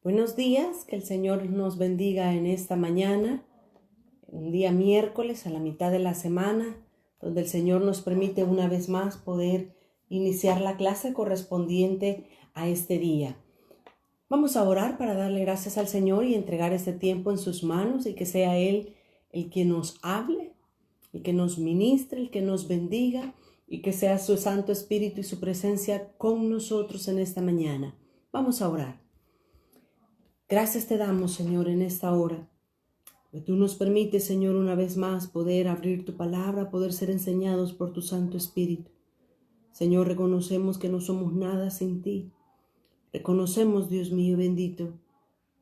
Buenos días, que el Señor nos bendiga en esta mañana, un día miércoles a la mitad de la semana, donde el Señor nos permite una vez más poder iniciar la clase correspondiente a este día. Vamos a orar para darle gracias al Señor y entregar este tiempo en sus manos y que sea Él el que nos hable, el que nos ministre, el que nos bendiga y que sea su Santo Espíritu y su presencia con nosotros en esta mañana. Vamos a orar. Gracias te damos, Señor, en esta hora. Que tú nos permites, Señor, una vez más poder abrir tu palabra, poder ser enseñados por tu Santo Espíritu. Señor, reconocemos que no somos nada sin ti. Reconocemos, Dios mío bendito,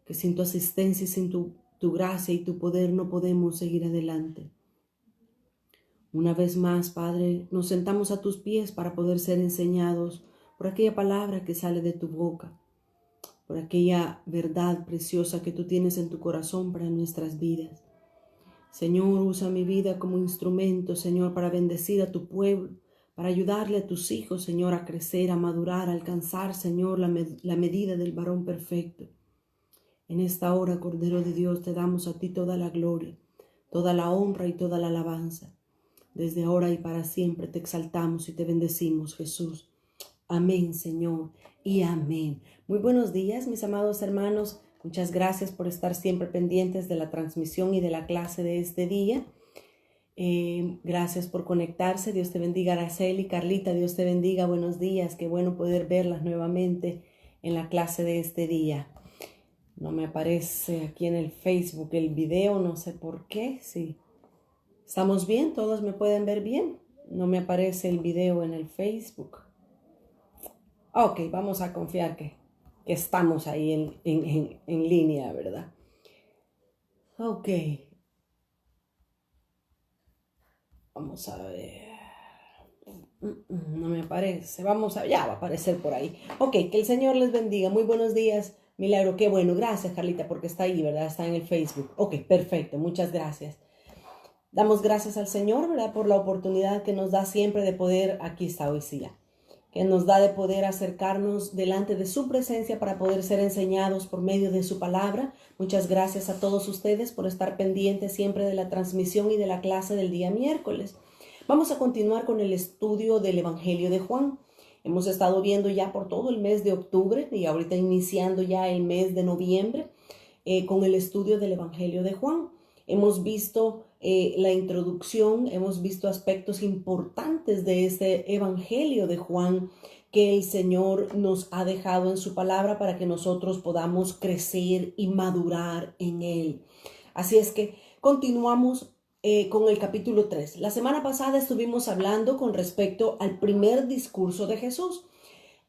que sin tu asistencia y sin tu gracia y tu poder no podemos seguir adelante. Una vez más, Padre, nos sentamos a tus pies para poder ser enseñados por aquella palabra que sale de tu boca, por aquella verdad preciosa que tú tienes en tu corazón para nuestras vidas. Señor, usa mi vida como instrumento, Señor, para bendecir a tu pueblo, para ayudarle a tus hijos, Señor, a crecer, a madurar, a alcanzar, Señor, la medida del varón perfecto. En esta hora, Cordero de Dios, te damos a ti toda la gloria, toda la honra y toda la alabanza. Desde ahora y para siempre te exaltamos y te bendecimos, Jesús. Amén, Señor, y amén. Muy buenos días, mis amados hermanos. Muchas gracias por estar siempre pendientes de la transmisión y de la clase de este día. Gracias por conectarse. Dios te bendiga, Araceli, Carlita, Dios te bendiga. Buenos días. Qué bueno poder verlas nuevamente en la clase de este día. No me aparece aquí en el Facebook el video, no sé por qué. Sí. ¿Estamos bien? ¿Todos me pueden ver bien? No me aparece el video en el Facebook. Ok, vamos a confiar que estamos ahí en línea, ¿verdad? Ok. Vamos a ver. No me aparece. Ya va a aparecer por ahí. Ok, que el Señor les bendiga. Muy buenos días, Milagro. Qué bueno. Gracias, Carlita, porque está ahí, ¿verdad? Está en el Facebook. Ok, perfecto. Muchas gracias. Damos gracias al Señor, ¿verdad? Por la oportunidad que nos da siempre de poder, aquí está hoy sí ya, que nos da de poder acercarnos delante de su presencia para poder ser enseñados por medio de su palabra. Muchas gracias a todos ustedes por estar pendientes siempre de la transmisión y de la clase del día miércoles. Vamos a continuar con el estudio del Evangelio de Juan. Hemos estado viendo ya por todo el mes de octubre y ahorita iniciando ya el mes de noviembre con el estudio del Evangelio de Juan. Hemos visto la introducción, hemos visto aspectos importantes de este Evangelio de Juan que el Señor nos ha dejado en su palabra para que nosotros podamos crecer y madurar en él. Así es que continuamos con el capítulo 3. La semana pasada estuvimos hablando con respecto al primer discurso de Jesús.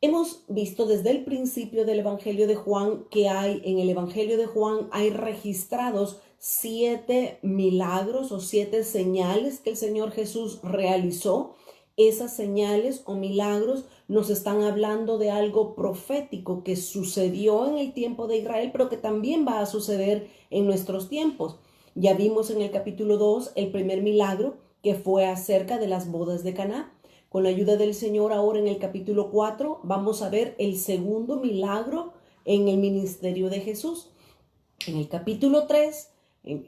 Hemos visto desde el principio del Evangelio de Juan que en el Evangelio de Juan hay registrados 7 milagros o 7 señales que el Señor Jesús realizó. Esas señales o milagros nos están hablando de algo profético que sucedió en el tiempo de Israel, pero que también va a suceder en nuestros tiempos. Ya vimos en el capítulo 2 el primer milagro que fue acerca de las bodas de Caná. Con la ayuda del Señor, ahora en el capítulo 4 vamos a ver el segundo milagro en el ministerio de Jesús. En el capítulo 3,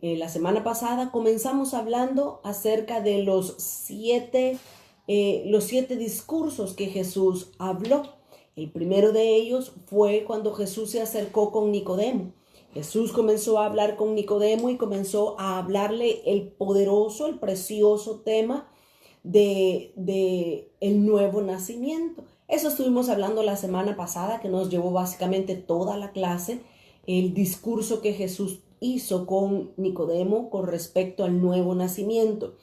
la semana pasada, comenzamos hablando acerca de los siete discursos que Jesús habló. El primero de ellos fue cuando Jesús se acercó con Nicodemo. Jesús comenzó a hablar con Nicodemo y comenzó a hablarle el poderoso, el precioso tema de el nuevo nacimiento. Eso estuvimos hablando la semana pasada, que nos llevó básicamente toda la clase, el discurso que Jesús hizo con Nicodemo con respecto al nuevo nacimiento.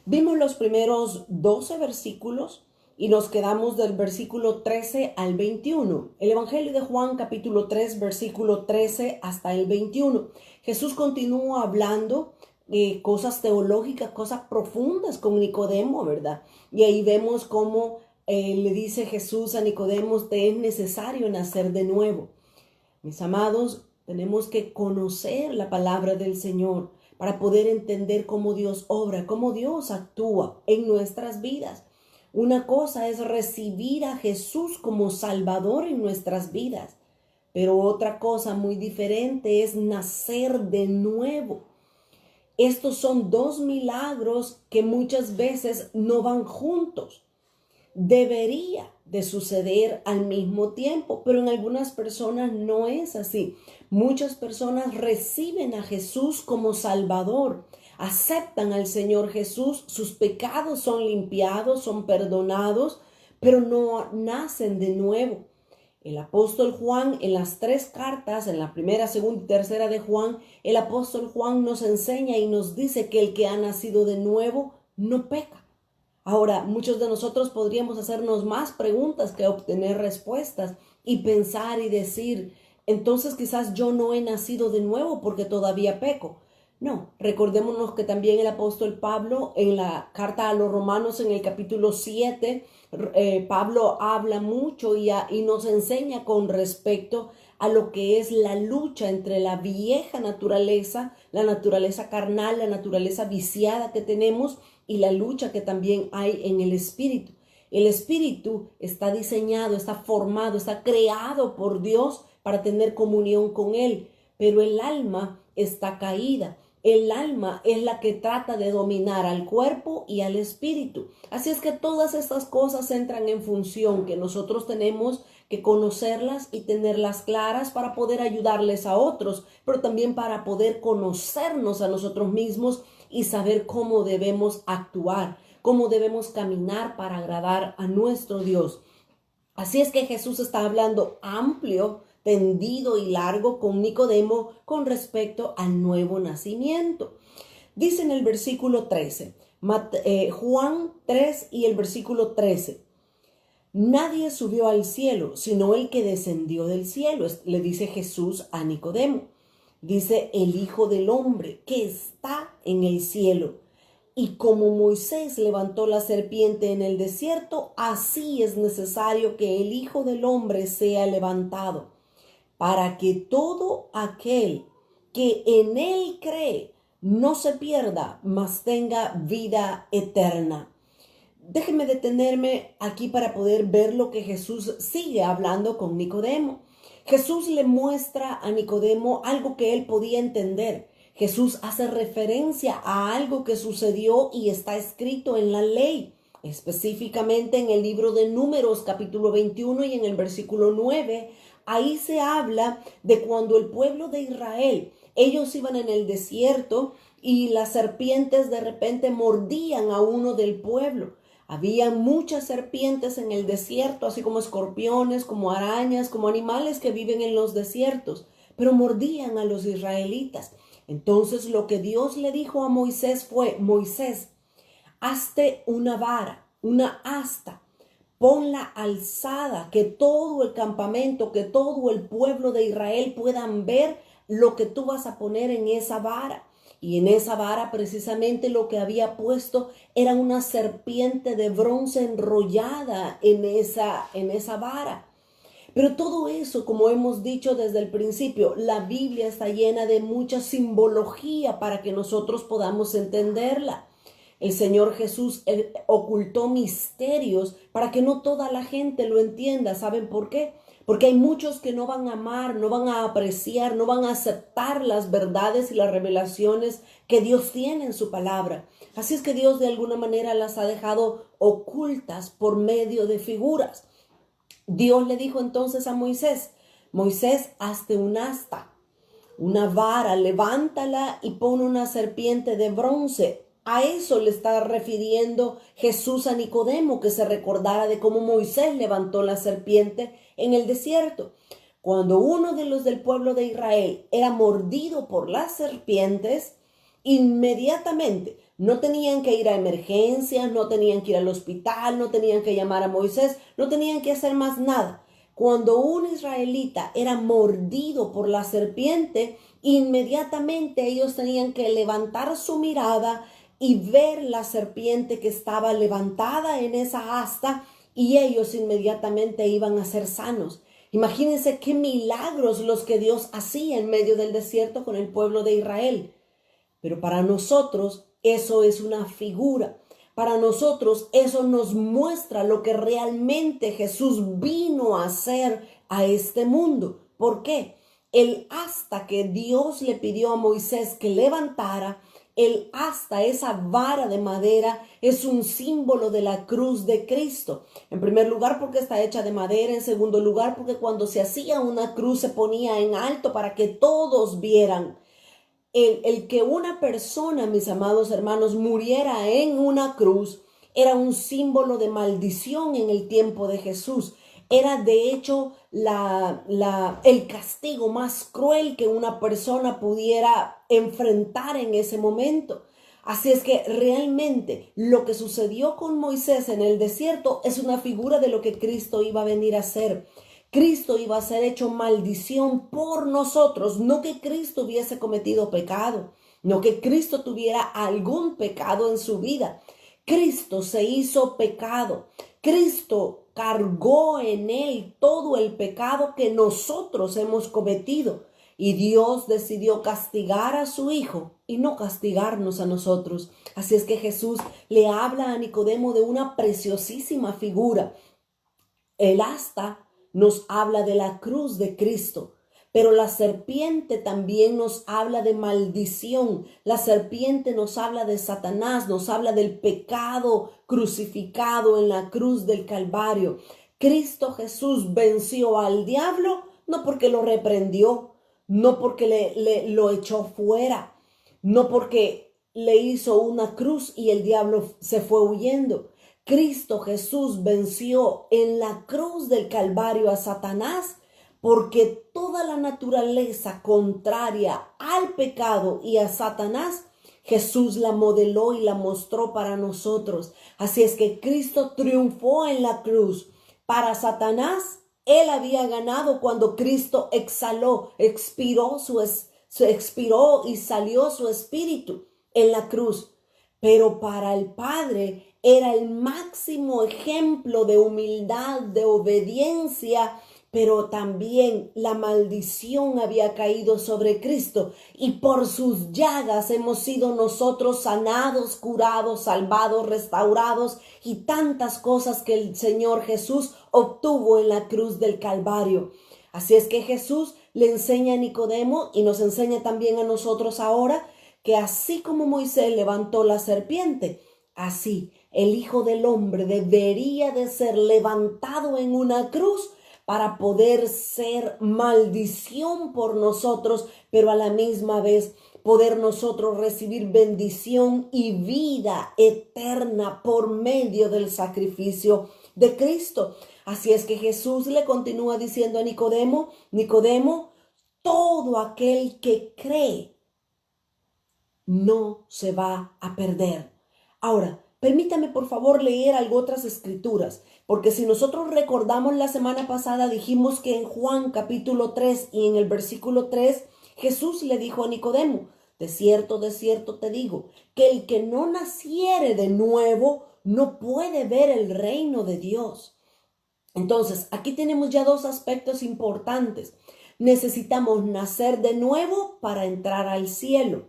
Vimos los primeros 12 versículos y nos quedamos del versículo 13 al 21. El Evangelio de Juan, capítulo 3, versículo 13 hasta el 21. Jesús continúa hablando cosas teológicas, cosas profundas con Nicodemo, ¿verdad? Y ahí vemos cómo le dice Jesús a Nicodemo: te es necesario nacer de nuevo. Mis amados, tenemos que conocer la palabra del Señor para poder entender cómo Dios obra, cómo Dios actúa en nuestras vidas. Una cosa es recibir a Jesús como Salvador en nuestras vidas, Pero otra cosa muy diferente es nacer de nuevo. Estos son dos milagros que muchas veces no van juntos. Debería de suceder al mismo tiempo, pero en algunas personas no es así. Muchas personas reciben a Jesús como Salvador, aceptan al Señor Jesús, sus pecados son limpiados, son perdonados, pero no nacen de nuevo. El apóstol Juan, en las tres cartas, en la primera, segunda y tercera de Juan, el apóstol Juan nos enseña y nos dice que el que ha nacido de nuevo no peca. Ahora, muchos de nosotros podríamos hacernos más preguntas que obtener respuestas y pensar y decir, entonces quizás yo no he nacido de nuevo porque todavía peco. No, recordémonos que también el apóstol Pablo en la carta a los Romanos en el capítulo 7, Pablo habla mucho y nos enseña con respecto a lo que es la lucha entre la vieja naturaleza, la naturaleza carnal, la naturaleza viciada que tenemos y la lucha que también hay en el espíritu. El espíritu está diseñado, está formado, está creado por Dios para tener comunión con Él, pero el alma está caída. El alma es la que trata de dominar al cuerpo y al espíritu. Así es que todas estas cosas entran en función, que nosotros tenemos que conocerlas y tenerlas claras para poder ayudarles a otros, pero también para poder conocernos a nosotros mismos y saber cómo debemos actuar, cómo debemos caminar para agradar a nuestro Dios. Así es que Jesús está hablando amplio, tendido y largo con Nicodemo con respecto al nuevo nacimiento. Dice en el versículo 13, Juan 3 y el versículo 13, nadie subió al cielo, sino el que descendió del cielo, le dice Jesús a Nicodemo. Dice el Hijo del Hombre que está en el cielo. Y como Moisés levantó la serpiente en el desierto, así es necesario que el Hijo del Hombre sea levantado, para que todo aquel que en él cree no se pierda, mas tenga vida eterna. Déjenme detenerme aquí para poder ver lo que Jesús sigue hablando con Nicodemo. Jesús le muestra a Nicodemo algo que él podía entender. Jesús hace referencia a algo que sucedió y está escrito en la ley, específicamente en el libro de Números capítulo 21 y en el versículo 9. Ahí se habla de cuando el pueblo de Israel, ellos iban en el desierto y las serpientes de repente mordían a uno del pueblo. Había muchas serpientes en el desierto, así como escorpiones, como arañas, como animales que viven en los desiertos, pero mordían a los israelitas. Entonces lo que Dios le dijo a Moisés fue, Moisés, hazte una vara, una asta, ponla alzada, que todo el campamento, que todo el pueblo de Israel puedan ver lo que tú vas a poner en esa vara. Y en esa vara precisamente lo que había puesto era una serpiente de bronce enrollada en esa vara. Pero todo eso, como hemos dicho desde el principio, la Biblia está llena de mucha simbología para que nosotros podamos entenderla. El Señor Jesús ocultó misterios para que no toda la gente lo entienda. ¿Saben por qué? Porque hay muchos que no van a amar, no van a apreciar, no van a aceptar las verdades y las revelaciones que Dios tiene en su palabra. Así es que Dios de alguna manera las ha dejado ocultas por medio de figuras. Dios le dijo entonces a Moisés, Moisés, hazte un asta, una vara, levántala y pon una serpiente de bronce. A eso le está refiriendo Jesús a Nicodemo, que se recordara de cómo Moisés levantó la serpiente en el desierto. Cuando uno de los del pueblo de Israel era mordido por las serpientes, inmediatamente no tenían que ir a emergencias, no tenían que ir al hospital, no tenían que llamar a Moisés, no tenían que hacer más nada. Cuando un israelita era mordido por la serpiente, inmediatamente ellos tenían que levantar su mirada y ver la serpiente que estaba levantada en esa asta y ellos inmediatamente iban a ser sanos. Imagínense qué milagros los que Dios hacía en medio del desierto con el pueblo de Israel. Pero para nosotros eso es una figura. Para nosotros eso nos muestra lo que realmente Jesús vino a hacer a este mundo. ¿Por qué? El asta que Dios le pidió a Moisés que levantara, el asta, esa vara de madera, es un símbolo de la cruz de Cristo. En primer lugar, porque está hecha de madera. En segundo lugar, porque cuando se hacía una cruz se ponía en alto para que todos vieran. El que una persona, mis amados hermanos, muriera en una cruz era un símbolo de maldición en el tiempo de Jesús. Era de hecho el castigo más cruel que una persona pudiera enfrentar en ese momento. Así es que realmente lo que sucedió con Moisés en el desierto es una figura de lo que Cristo iba a venir a hacer. Cristo iba a ser hecho maldición por nosotros, no que Cristo hubiese cometido pecado, no que Cristo tuviera algún pecado en su vida. Cristo se hizo pecado. Cristo cargó en él todo el pecado que nosotros hemos cometido. Y Dios decidió castigar a su Hijo y no castigarnos a nosotros. Así es que Jesús le habla a Nicodemo de una preciosísima figura. El asta nos habla de la cruz de Cristo, pero la serpiente también nos habla de maldición. La serpiente nos habla de Satanás, nos habla del pecado crucificado en la cruz del Calvario. Cristo Jesús venció al diablo no porque lo reprendió, no porque lo echó fuera, no porque le hizo una cruz y el diablo se fue huyendo. Cristo Jesús venció en la cruz del Calvario a Satanás porque toda la naturaleza contraria al pecado y a Satanás, Jesús la modeló y la mostró para nosotros. Así es que Cristo triunfó en la cruz. Para Satanás, él había ganado cuando Cristo expiró y salió su espíritu en la cruz. Pero para el Padre era el máximo ejemplo de humildad, de obediencia, pero también la maldición había caído sobre Cristo y por sus llagas hemos sido nosotros sanados, curados, salvados, restaurados y tantas cosas que el Señor Jesús obtuvo en la cruz del Calvario. Así es que Jesús le enseña a Nicodemo y nos enseña también a nosotros ahora que así como Moisés levantó la serpiente, así el Hijo del Hombre debería de ser levantado en una cruz para poder ser maldición por nosotros, pero a la misma vez poder nosotros recibir bendición y vida eterna por medio del sacrificio de Cristo. Así es que Jesús le continúa diciendo a Nicodemo, Nicodemo, todo aquel que cree no se va a perder. Ahora, permítame por favor leer otras escrituras, porque si nosotros recordamos la semana pasada dijimos que en Juan capítulo 3 y en el versículo 3 Jesús le dijo a Nicodemo, de cierto te digo, que el que no naciere de nuevo no puede ver el reino de Dios. Entonces, aquí tenemos ya dos aspectos importantes. Necesitamos nacer de nuevo para entrar al cielo.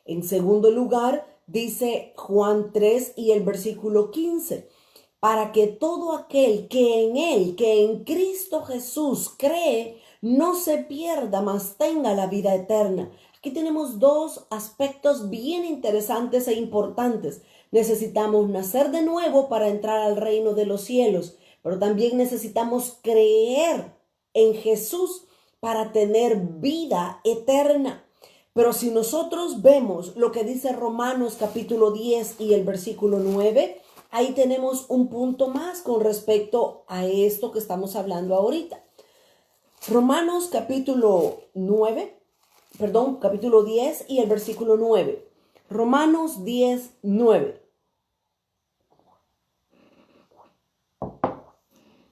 En segundo lugar, dice Juan 3 y el versículo 15, para que todo aquel que en él, que en Cristo Jesús cree, no se pierda, mas tenga la vida eterna. Aquí tenemos dos aspectos bien interesantes e importantes. Necesitamos nacer de nuevo para entrar al reino de los cielos, pero también necesitamos creer en Jesús para tener vida eterna. Pero si nosotros vemos lo que dice Romanos capítulo 10 y el versículo 9, ahí tenemos un punto más con respecto a esto que estamos hablando ahorita. Romanos capítulo 10 y el versículo 9. Romanos 10, 9.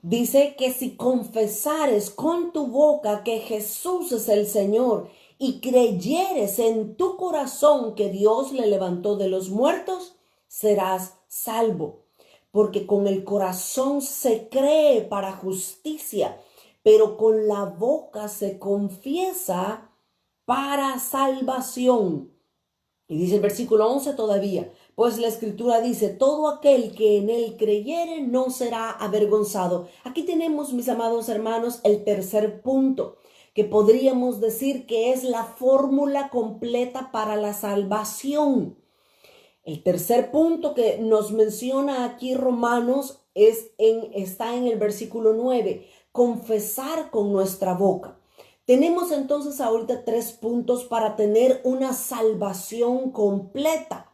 Dice que si confesares con tu boca que Jesús es el Señor y creyeres en tu corazón que Dios le levantó de los muertos, serás salvo. Porque con el corazón se cree para justicia, pero con la boca se confiesa para salvación. Y dice el versículo 11 todavía, pues la escritura dice, todo aquel que en él creyere no será avergonzado. Aquí tenemos, mis amados hermanos, el tercer punto. que podríamos decir que es la fórmula completa para la salvación. El tercer punto que nos menciona aquí Romanos está en el versículo 9, confesar con nuestra boca. Tenemos entonces ahorita 3 puntos para tener una salvación completa.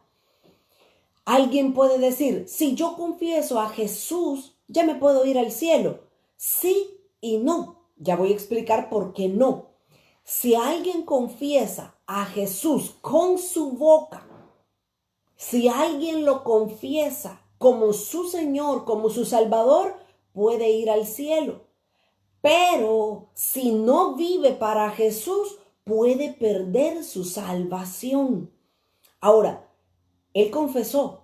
Alguien puede decir, si yo confieso a Jesús, ya me puedo ir al cielo. Sí y no. Ya voy a explicar por qué no. Si alguien confiesa a Jesús con su boca, si alguien lo confiesa como su Señor, como su Salvador, puede ir al cielo. Pero si no vive para Jesús, puede perder su salvación. Ahora, él confesó.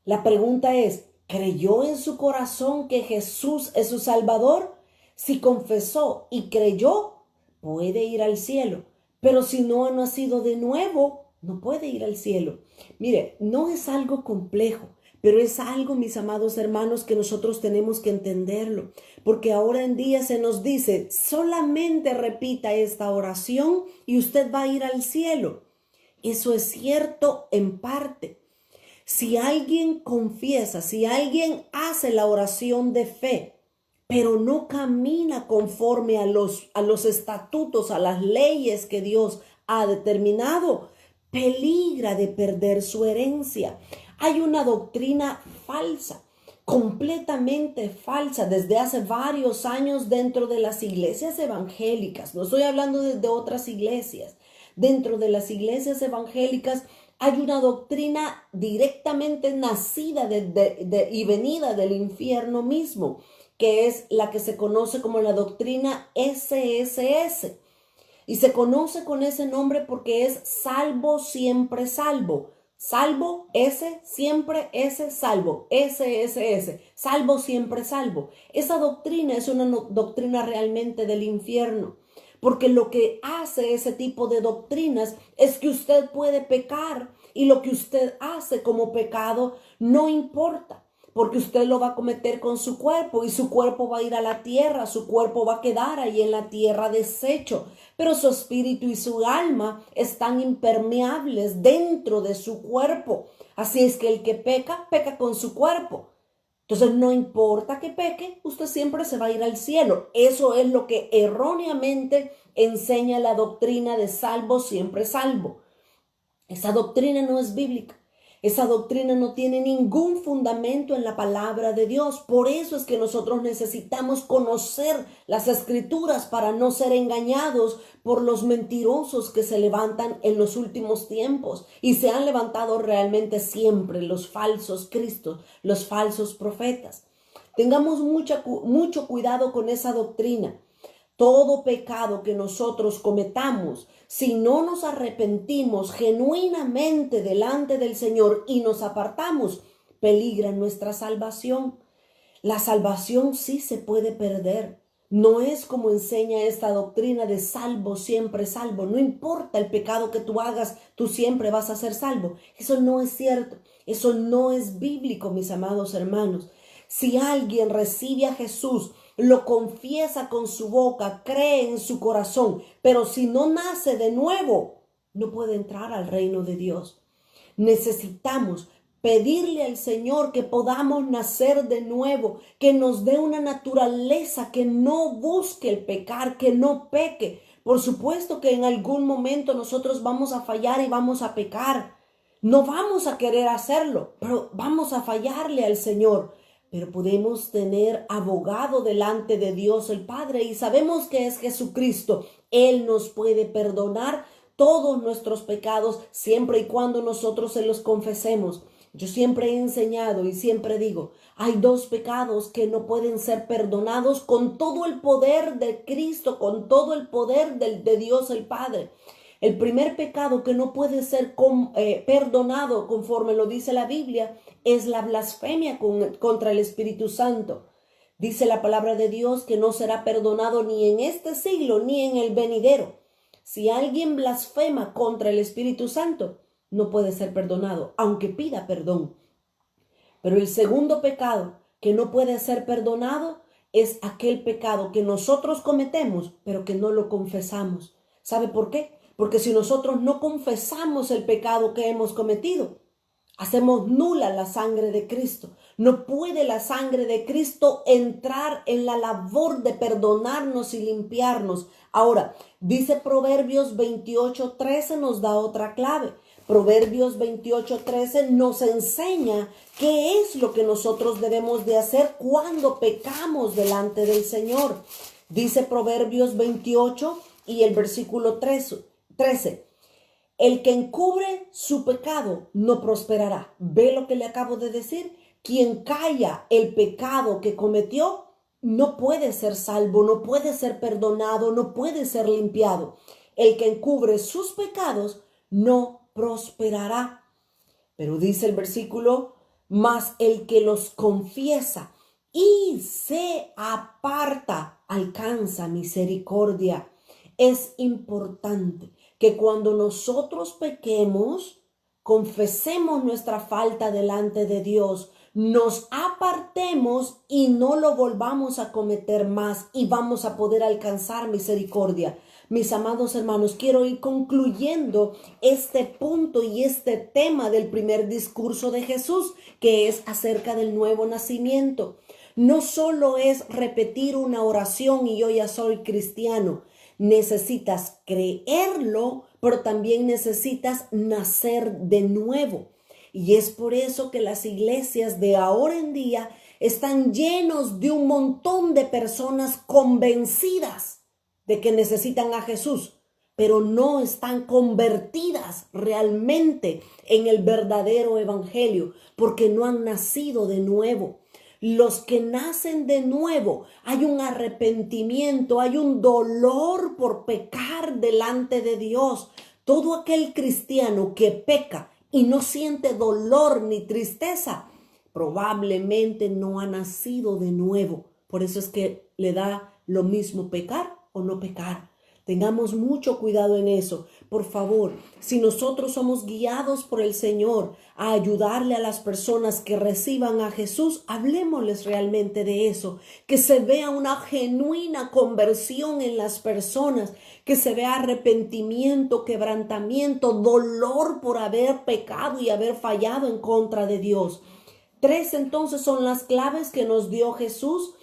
La pregunta es, ¿creyó en su corazón que Jesús es su Salvador? Si confesó y creyó, puede ir al cielo. Pero si no ha nacido de nuevo, no puede ir al cielo. Mire, no es algo complejo, pero es algo, mis amados hermanos, que nosotros tenemos que entenderlo. Porque ahora en día se nos dice, solamente repita esta oración y usted va a ir al cielo. Eso es cierto en parte. Si alguien confiesa, si alguien hace la oración de fe, pero no camina conforme a los estatutos, a las leyes que Dios ha determinado, peligra de perder su herencia. Hay una doctrina falsa, completamente falsa, desde hace varios años dentro de las iglesias evangélicas. No estoy hablando de otras iglesias. Dentro de las iglesias evangélicas hay una doctrina directamente nacida y venida del infierno mismo, que es la que se conoce como la doctrina SSS. Y se conoce con ese nombre porque es salvo, siempre salvo. Salvo, siempre salvo. SSS, salvo, siempre salvo. Esa doctrina es una doctrina realmente del infierno. Porque lo que hace ese tipo de doctrinas es que usted puede pecar y lo que usted hace como pecado no importa. Porque usted lo va a cometer con su cuerpo y su cuerpo va a ir a la tierra, su cuerpo va a quedar ahí en la tierra deshecho, pero su espíritu y su alma están impermeables dentro de su cuerpo. Así es que el que peca, peca con su cuerpo. Entonces no importa que peque, usted siempre se va a ir al cielo. Eso es lo que erróneamente enseña la doctrina de salvo, siempre salvo. Esa doctrina no es bíblica. Esa doctrina no tiene ningún fundamento en la palabra de Dios. Por eso es que nosotros necesitamos conocer las escrituras para no ser engañados por los mentirosos que se levantan en los últimos tiempos. Y se han levantado realmente siempre los falsos cristos, los falsos profetas. Tengamos mucho cuidado con esa doctrina. Todo pecado que nosotros cometamos, si no nos arrepentimos genuinamente delante del Señor y nos apartamos, peligra nuestra salvación. La salvación sí se puede perder. No es como enseña esta doctrina de salvo, siempre salvo. No importa el pecado que tú hagas, tú siempre vas a ser salvo. Eso no es cierto. Eso no es bíblico, mis amados hermanos. Si alguien recibe a Jesús, lo confiesa con su boca, cree en su corazón, pero si no nace de nuevo, no puede entrar al reino de Dios. Necesitamos pedirle al Señor que podamos nacer de nuevo, que nos dé una naturaleza que no busque el pecar, que no peque. Por supuesto que en algún momento nosotros vamos a fallar y vamos a pecar. No vamos a querer hacerlo, pero vamos a fallarle al Señor. Pero podemos tener abogado delante de Dios el Padre y sabemos que es Jesucristo. Él nos puede perdonar todos nuestros pecados siempre y cuando nosotros se los confesemos. Yo siempre he enseñado y siempre digo, hay 2 pecados que no pueden ser perdonados con todo el poder de Cristo, con todo el poder de Dios el Padre. El primer pecado que no puede ser perdonado conforme lo dice la Biblia es la blasfemia contra el Espíritu Santo. Dice la palabra de Dios que no será perdonado ni en este siglo ni en el venidero. Si alguien blasfema contra el Espíritu Santo, no puede ser perdonado, aunque pida perdón. Pero el segundo pecado que no puede ser perdonado es aquel pecado que nosotros cometemos, pero que no lo confesamos. ¿Sabe por qué? Porque si nosotros no confesamos el pecado que hemos cometido, hacemos nula la sangre de Cristo. No puede la sangre de Cristo entrar en la labor de perdonarnos y limpiarnos. Ahora, dice Proverbios 28:13, nos da otra clave. Proverbios 28:13 nos enseña qué es lo que nosotros debemos de hacer cuando pecamos delante del Señor. Dice Proverbios 28 y el versículo 13. El que encubre su pecado no prosperará. ¿Ve lo que le acabo de decir? Quien calla el pecado que cometió no puede ser salvo, no puede ser perdonado, no puede ser limpiado. El que encubre sus pecados no prosperará. Pero dice el versículo, mas el que los confiesa y se aparta alcanza misericordia. Es importante que cuando nosotros pequemos, confesemos nuestra falta delante de Dios, nos apartemos y no lo volvamos a cometer más y vamos a poder alcanzar misericordia. Mis amados hermanos, quiero ir concluyendo este punto y este tema del primer discurso de Jesús, que es acerca del nuevo nacimiento. No solo es repetir una oración y yo ya soy cristiano. Necesitas creerlo, pero también necesitas nacer de nuevo. Y es por eso que las iglesias de ahora en día están llenos de un montón de personas convencidas de que necesitan a Jesús, pero no están convertidas realmente en el verdadero evangelio, porque no han nacido de nuevo. Los que nacen de nuevo, hay un arrepentimiento, hay un dolor por pecar delante de Dios. Todo aquel cristiano que peca y no siente dolor ni tristeza, probablemente no ha nacido de nuevo. Por eso es que le da lo mismo pecar o no pecar. Tengamos mucho cuidado en eso. Por favor, si nosotros somos guiados por el Señor a ayudarle a las personas que reciban a Jesús, hablemosles realmente de eso, que se vea una genuina conversión en las personas, que se vea arrepentimiento, quebrantamiento, dolor por haber pecado y haber fallado en contra de Dios. 3 entonces son las claves que nos dio Jesús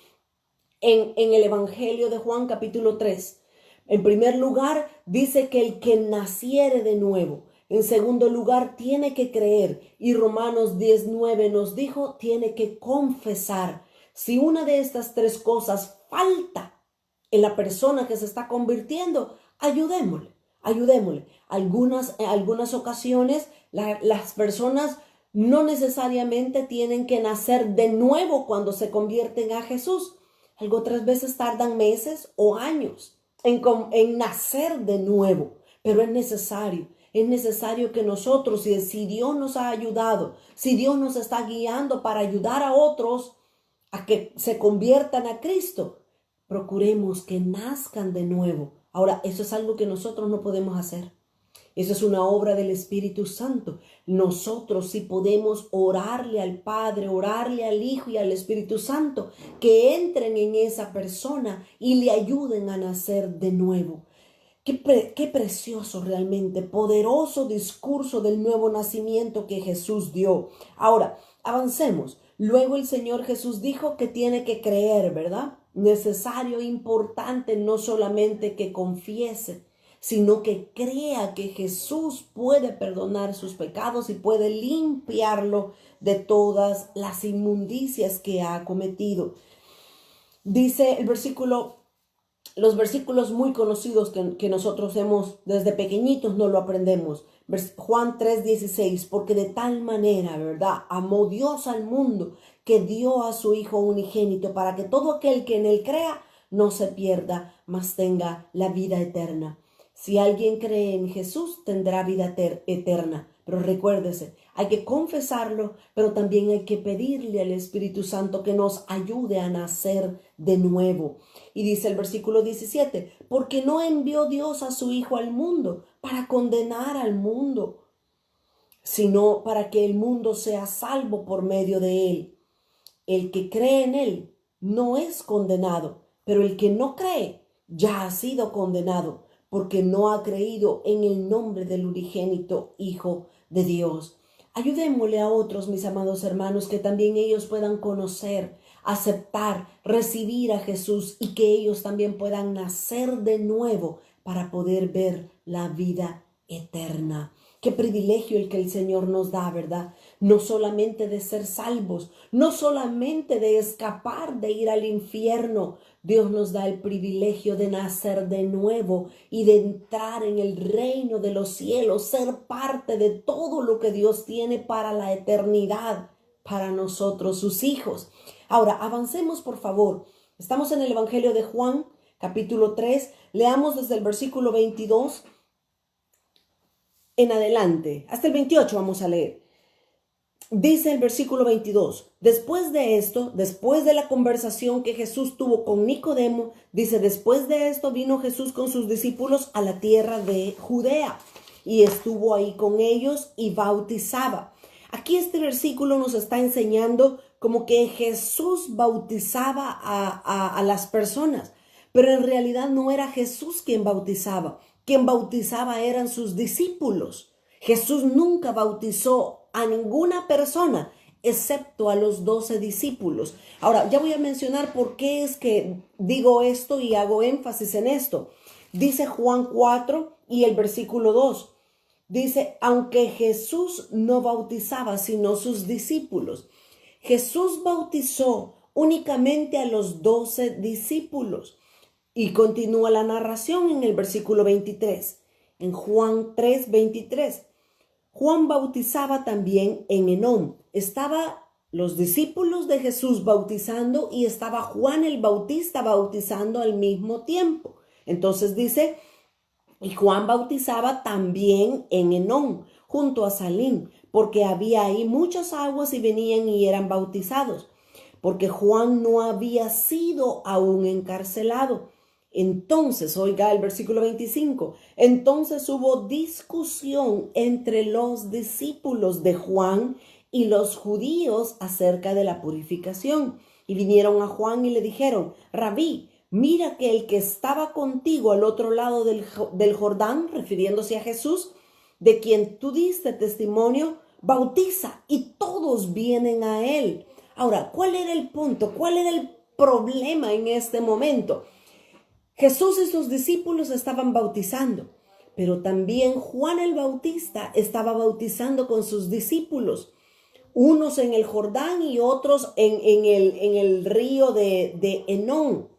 en el Evangelio de Juan capítulo 3. En primer lugar, dice que el que naciere de nuevo. En segundo lugar, tiene que creer. Y Romanos 10:9 nos dijo, tiene que confesar. Si una de estas tres cosas falta en la persona que se está convirtiendo, ayudémosle. En algunas ocasiones, las personas no necesariamente tienen que nacer de nuevo cuando se convierten a Jesús. Otras veces tardan meses o años en nacer de nuevo, pero es necesario que nosotros, si Dios nos ha ayudado, si Dios nos está guiando para ayudar a otros a que se conviertan a Cristo, procuremos que nazcan de nuevo. Ahora, eso es algo que nosotros no podemos hacer. Eso es una obra del Espíritu Santo. Nosotros sí podemos orarle al Padre, orarle al Hijo y al Espíritu Santo, que entren en esa persona y le ayuden a nacer de nuevo. Qué precioso realmente, poderoso discurso del nuevo nacimiento que Jesús dio. Ahora, avancemos. Luego el Señor Jesús dijo que tiene que creer, ¿verdad? Necesario, importante, no solamente que confiese, sino que crea que Jesús puede perdonar sus pecados y puede limpiarlo de todas las inmundicias que ha cometido. Dice los versículos muy conocidos que nosotros desde pequeñitos no lo aprendemos. Juan 3:16, porque de tal manera, ¿verdad?, amó Dios al mundo que dio a su Hijo unigénito para que todo aquel que en él crea no se pierda, mas tenga la vida eterna. Si alguien cree en Jesús, tendrá vida eterna. Pero recuérdese, hay que confesarlo, pero también hay que pedirle al Espíritu Santo que nos ayude a nacer de nuevo. Y dice el versículo 17, porque no envió Dios a su Hijo al mundo para condenar al mundo, sino para que el mundo sea salvo por medio de él. El que cree en él no es condenado, pero el que no cree ya ha sido condenado, porque no ha creído en el nombre del unigénito Hijo de Dios. Ayudémosle a otros, mis amados hermanos, que también ellos puedan conocer, aceptar, recibir a Jesús y que ellos también puedan nacer de nuevo para poder ver la vida eterna. Qué privilegio el que el Señor nos da, ¿verdad? No solamente de ser salvos, no solamente de escapar de ir al infierno. Dios nos da el privilegio de nacer de nuevo y de entrar en el reino de los cielos, ser parte de todo lo que Dios tiene para la eternidad, para nosotros, sus hijos. Ahora, avancemos, por favor. Estamos en el Evangelio de Juan, capítulo 3. Leamos desde el versículo 22 en adelante. Hasta el 28 vamos a leer. Dice el versículo 22, después de esto, después de la conversación que Jesús tuvo con Nicodemo, dice, después de esto vino Jesús con sus discípulos a la tierra de Judea y estuvo ahí con ellos y bautizaba. Aquí este versículo nos está enseñando como que Jesús bautizaba a las personas, pero en realidad no era Jesús quien bautizaba eran sus discípulos. Jesús nunca bautizó a ninguna persona excepto a los 12 discípulos. Ahora, ya voy a mencionar por qué es que digo esto y hago énfasis en esto. Dice Juan 4 y el versículo 2. Dice, aunque Jesús no bautizaba sino sus discípulos. Jesús bautizó únicamente a los 12 discípulos. Y continúa la narración en el versículo 23, en Juan 3:23. Juan bautizaba también en Enón. Estaba los discípulos de Jesús bautizando y estaba Juan el Bautista bautizando al mismo tiempo. Entonces dice, y Juan bautizaba también en Enón, junto a Salim, porque había ahí muchas aguas y venían y eran bautizados, porque Juan no había sido aún encarcelado. Entonces, oiga el versículo 25, entonces hubo discusión entre los discípulos de Juan y los judíos acerca de la purificación. Y vinieron a Juan y le dijeron, Rabí, mira que el que estaba contigo al otro lado del Jordán, refiriéndose a Jesús, de quien tú diste testimonio, bautiza y todos vienen a él. Ahora, ¿cuál era el punto? ¿Cuál era el problema en este momento? Jesús y sus discípulos estaban bautizando, pero también Juan el Bautista estaba bautizando con sus discípulos, unos en el Jordán y otros en el río de Enón.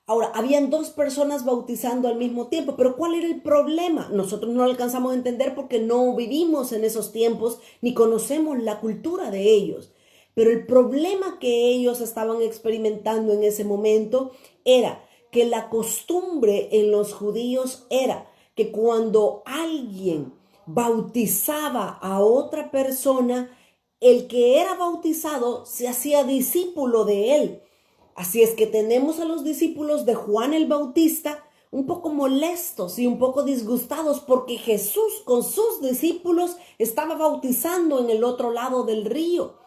Ahora, habían dos personas bautizando al mismo tiempo, pero ¿cuál era el problema? Nosotros no lo alcanzamos a entender porque no vivimos en esos tiempos ni conocemos la cultura de ellos. Pero el problema que ellos estaban experimentando en ese momento era que la costumbre en los judíos era que cuando alguien bautizaba a otra persona, el que era bautizado se hacía discípulo de él. Así es que tenemos a los discípulos de Juan el Bautista un poco molestos y un poco disgustados porque Jesús con sus discípulos estaba bautizando en el otro lado del río.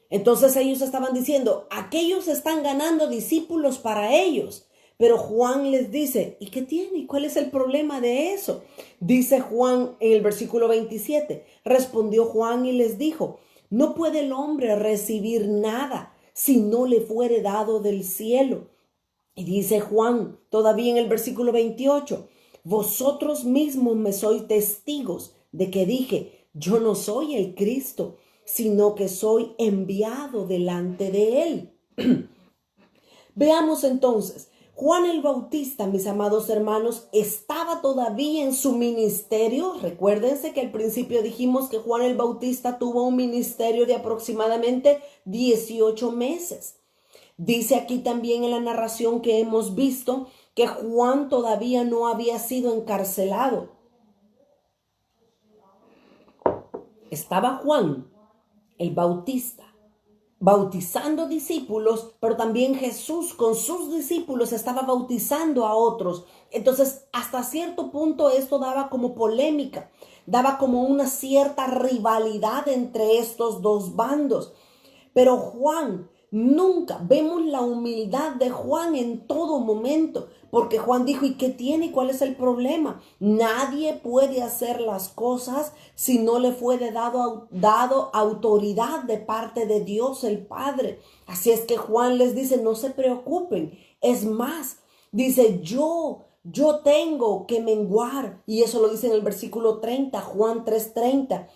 Entonces ellos estaban diciendo, aquellos están ganando discípulos para ellos. Pero Juan les dice, ¿y qué tiene? ¿Cuál es el problema de eso? Dice Juan en el versículo 27, respondió Juan y les dijo, no puede el hombre recibir nada si no le fuere dado del cielo. Y dice Juan, todavía en el versículo 28, vosotros mismos me sois testigos de que dije, yo no soy el Cristo, sino que soy enviado delante de él. Veamos entonces, Juan el Bautista, mis amados hermanos, estaba todavía en su ministerio. Recuérdense que al principio dijimos que Juan el Bautista tuvo un ministerio de aproximadamente 18 meses. Dice aquí también en la narración que hemos visto que Juan todavía no había sido encarcelado. Estaba Juan el Bautista bautizando discípulos, pero también Jesús con sus discípulos estaba bautizando a otros. Entonces, hasta cierto punto esto daba como polémica, daba como una cierta rivalidad entre estos dos bandos. Pero Juan Nunca vemos la humildad de Juan en todo momento, porque Juan dijo, ¿y qué tiene? ¿Y cuál es el problema? Nadie puede hacer las cosas si no le fue dado autoridad de parte de Dios el Padre. Así es que Juan les dice, no se preocupen. Es más, dice, yo tengo que menguar. Y eso lo dice en el versículo 30, Juan 3:30.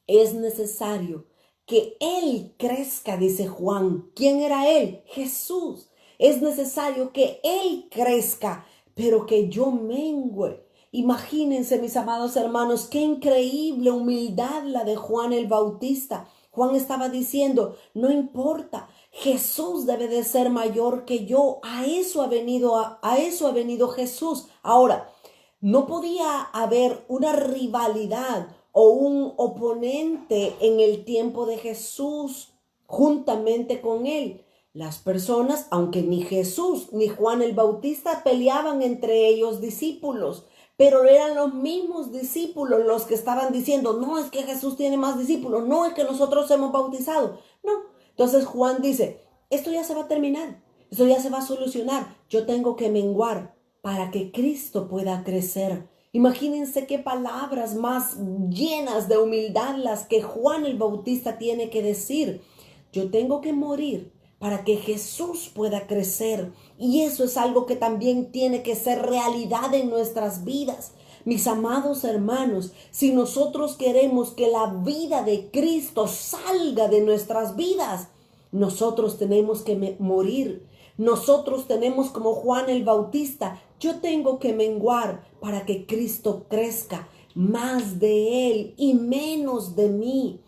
Es necesario que Él crezca, dice Juan. ¿Quién era Él? Jesús. Es necesario que Él crezca, pero que yo mengüe. Imagínense, mis amados hermanos, qué increíble humildad la de Juan el Bautista. Juan estaba diciendo, no importa, Jesús debe de ser mayor que yo. A eso ha venido Jesús. Ahora, no podía haber una rivalidad o un oponente en el tiempo de Jesús juntamente con él. Las personas, aunque ni Jesús ni Juan el Bautista peleaban entre ellos discípulos, pero eran los mismos discípulos los que estaban diciendo, no es que Jesús tiene más discípulos, no es que nosotros hemos bautizado, no. Entonces Juan dice, esto ya se va a terminar, esto ya se va a solucionar, yo tengo que menguar para que Cristo pueda crecer. Imagínense qué palabras más llenas de humildad las que Juan el Bautista tiene que decir. Yo tengo que morir para que Jesús pueda crecer. Y eso es algo que también tiene que ser realidad en nuestras vidas. Mis amados hermanos, si nosotros queremos que la vida de Cristo salga de nuestras vidas, nosotros tenemos que morir. Nosotros tenemos como Juan el Bautista, yo tengo que menguar para que Cristo crezca, más de Él y menos de mí.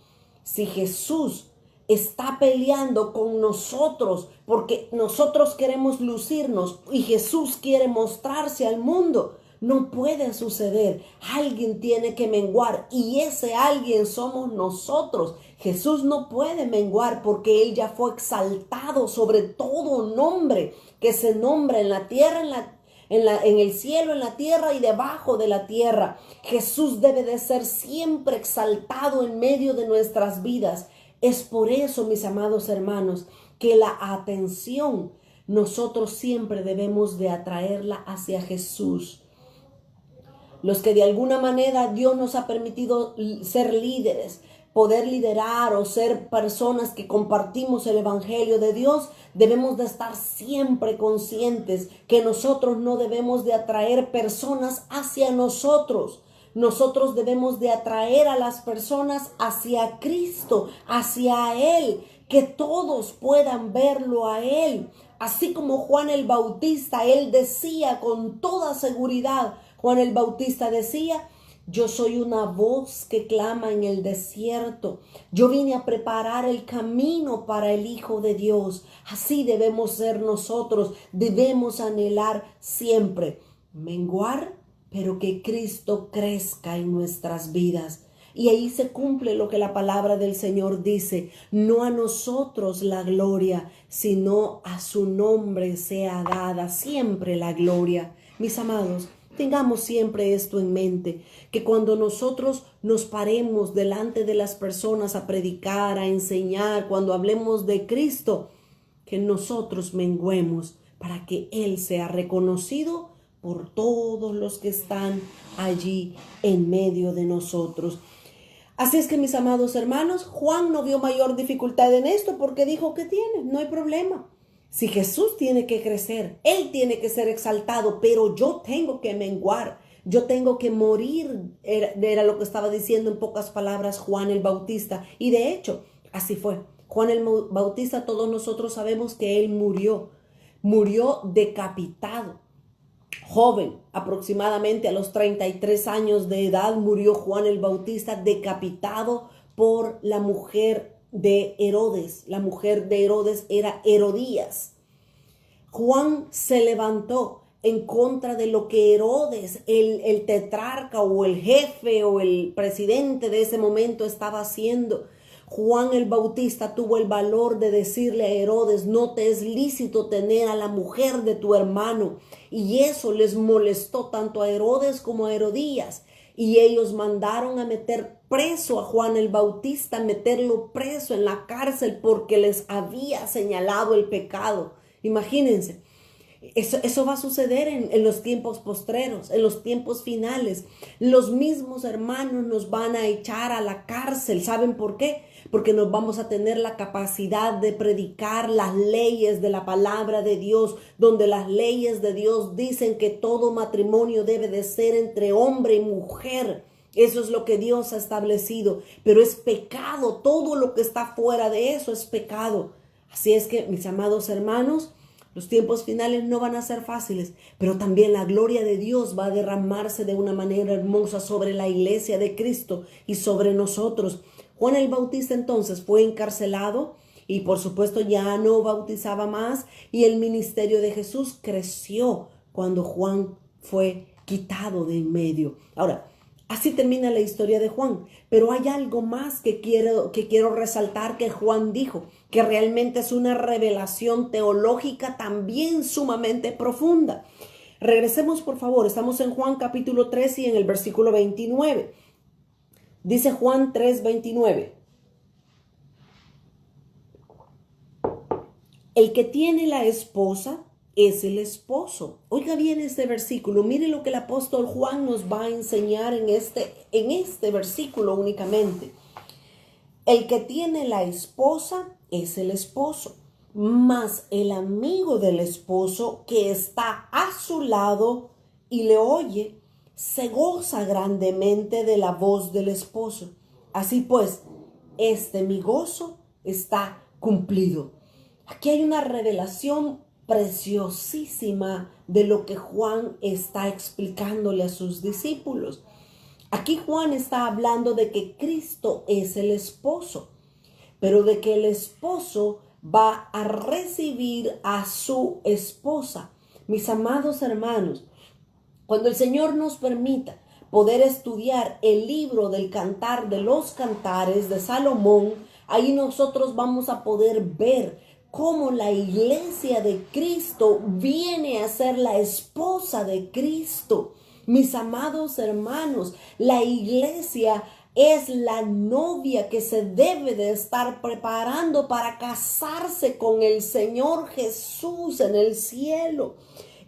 Si Jesús está peleando con nosotros porque nosotros queremos lucirnos y Jesús quiere mostrarse al mundo, no puede suceder. Alguien tiene que menguar y ese alguien somos nosotros. Jesús no puede menguar porque Él ya fue exaltado sobre todo nombre que se nombra en la tierra, en el cielo, en la tierra y debajo de la tierra. Jesús debe de ser siempre exaltado en medio de nuestras vidas. Es por eso, mis amados hermanos, que la atención nosotros siempre debemos de atraerla hacia Jesús. Los que de alguna manera Dios nos ha permitido ser líderes, poder liderar o ser personas que compartimos el evangelio de Dios, debemos de estar siempre conscientes que nosotros no debemos de atraer personas hacia nosotros. Nosotros debemos de atraer a las personas hacia Cristo, hacia Él, que todos puedan verlo a Él. Así como Juan el Bautista, él decía con toda seguridad, Juan el Bautista decía, yo soy una voz que clama en el desierto. Yo vine a preparar el camino para el Hijo de Dios. Así debemos ser nosotros. Debemos anhelar siempre menguar, pero que Cristo crezca en nuestras vidas. Y ahí se cumple lo que la palabra del Señor dice. No a nosotros la gloria, sino a su nombre sea dada siempre la gloria. Mis amados, tengamos siempre esto en mente, que cuando nosotros nos paremos delante de las personas a predicar, a enseñar, cuando hablemos de Cristo, que nosotros menguemos para que Él sea reconocido por todos los que están allí en medio de nosotros. Así es que, mis amados hermanos, Juan no vio mayor dificultad en esto porque dijo que tiene, no hay problema. Si Jesús tiene que crecer, Él tiene que ser exaltado, pero yo tengo que menguar, yo tengo que morir, era lo que estaba diciendo en pocas palabras Juan el Bautista. Y de hecho, así fue. Juan el Bautista, todos nosotros sabemos que él murió decapitado. Joven, aproximadamente a los 33 años de edad, murió Juan el Bautista decapitado por la mujer de Herodes. La mujer de Herodes era Herodías. Juan se levantó en contra de lo que Herodes, el tetrarca o el jefe o el presidente de ese momento estaba haciendo. Juan el Bautista tuvo el valor de decirle a Herodes, no te es lícito tener a la mujer de tu hermano. Y eso les molestó tanto a Herodes como a Herodías. y ellos mandaron a meter preso a Juan el Bautista, meterlo preso en la cárcel porque les había señalado el pecado. Imagínense. Eso va a suceder en los tiempos postreros, en los tiempos finales. Los mismos hermanos nos van a echar a la cárcel. ¿Saben por qué? Porque nos vamos a tener la capacidad de predicar las leyes de la palabra de Dios, donde las leyes de Dios dicen que todo matrimonio debe de ser entre hombre y mujer. Eso es lo que Dios ha establecido, pero es pecado. Todo lo que está fuera de eso es pecado. Así es que, mis amados hermanos, los tiempos finales no van a ser fáciles, pero también la gloria de Dios va a derramarse de una manera hermosa sobre la iglesia de Cristo y sobre nosotros. Juan el Bautista entonces fue encarcelado y por supuesto ya no bautizaba más, y el ministerio de Jesús creció cuando Juan fue quitado de en medio. Ahora, así termina la historia de Juan, pero hay algo más que quiero resaltar que Juan dijo, que realmente es una revelación teológica también sumamente profunda. Regresemos por favor, estamos en Juan capítulo 3 y en el versículo 29. Dice Juan 3:29. El que tiene la esposa es el esposo. Oiga bien este versículo. Mire lo que el apóstol Juan nos va a enseñar en este versículo únicamente. El que tiene la esposa es el esposo, mas el amigo del esposo que está a su lado y le oye, se goza grandemente de la voz del esposo. Así pues, mi gozo está cumplido. Aquí hay una revelación preciosísima de lo que Juan está explicándole a sus discípulos. Aquí Juan está hablando de que Cristo es el esposo, pero de que el esposo va a recibir a su esposa. Mis amados hermanos, cuando el Señor nos permita poder estudiar el libro del Cantar de los Cantares de Salomón, ahí nosotros vamos a poder ver cómo la iglesia de Cristo viene a ser la esposa de Cristo. Mis amados hermanos, la iglesia es la novia que se debe de estar preparando para casarse con el Señor Jesús en el cielo.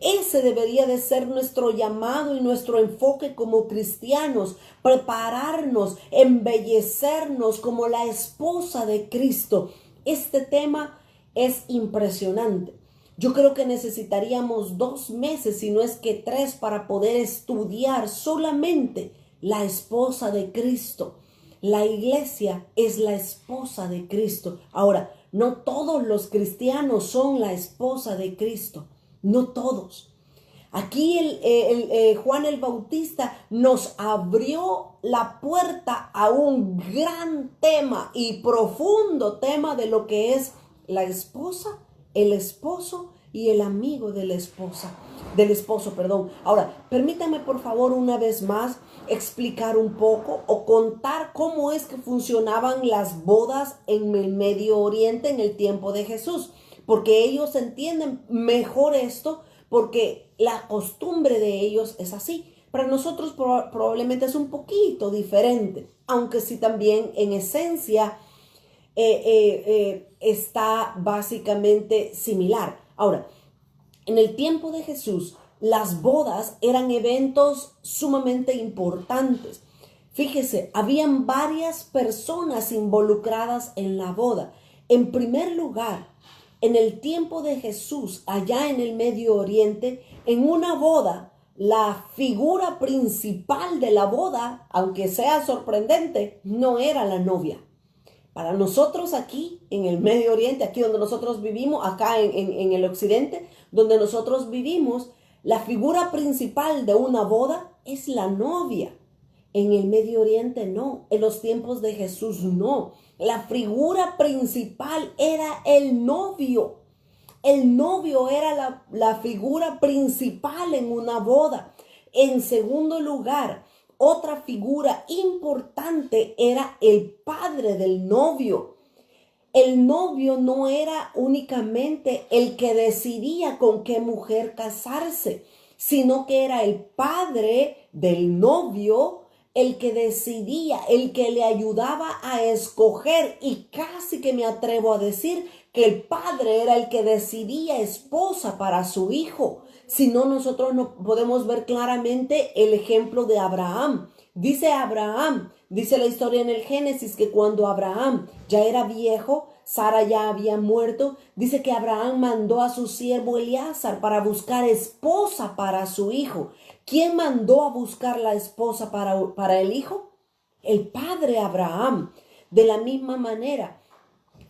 Ese debería de ser nuestro llamado y nuestro enfoque como cristianos, prepararnos, embellecernos como la esposa de Cristo. Este tema es impresionante. Yo creo que necesitaríamos 2 meses, si no es que 3, para poder estudiar solamente la esposa de Cristo. La iglesia es la esposa de Cristo. Ahora, no todos los cristianos son la esposa de Cristo. No todos. Aquí Juan el Bautista nos abrió la puerta a un gran tema y profundo tema de lo que es la esposa, el esposo y el amigo de la esposa, del esposo, perdón. Ahora, permítame por favor una vez más explicar un poco o contar cómo es que funcionaban las bodas en el Medio Oriente en el tiempo de Jesús, porque ellos entienden mejor esto, porque la costumbre de ellos es así. Para nosotros probablemente es un poquito diferente, aunque sí también en esencia está básicamente similar. Ahora, en el tiempo de Jesús, las bodas eran eventos sumamente importantes. Fíjese, habían varias personas involucradas en la boda. En primer lugar, en el tiempo de Jesús, allá en el Medio Oriente, en una boda, la figura principal de la boda, aunque sea sorprendente, no era la novia. Para nosotros aquí en el Medio Oriente, aquí donde nosotros vivimos, acá en el occidente, donde nosotros vivimos, la figura principal de una boda es la novia. En el Medio Oriente no, en los tiempos de Jesús no. La figura principal era el novio. El novio era la figura principal en una boda. En segundo lugar, otra figura importante era el padre del novio. El novio no era únicamente el que decidía con qué mujer casarse, sino que era el padre del novio, el que decidía, el que le ayudaba a escoger, y casi que me atrevo a decir que el padre era el que decidía esposa para su hijo. Si no, nosotros no podemos ver claramente el ejemplo de Abraham. Dice la historia en el Génesis que cuando Abraham ya era viejo, Sara ya había muerto, dice que Abraham mandó a su siervo Elíasar para buscar esposa para su hijo. ¿Quién mandó a buscar la esposa para el hijo? El padre Abraham. De la misma manera,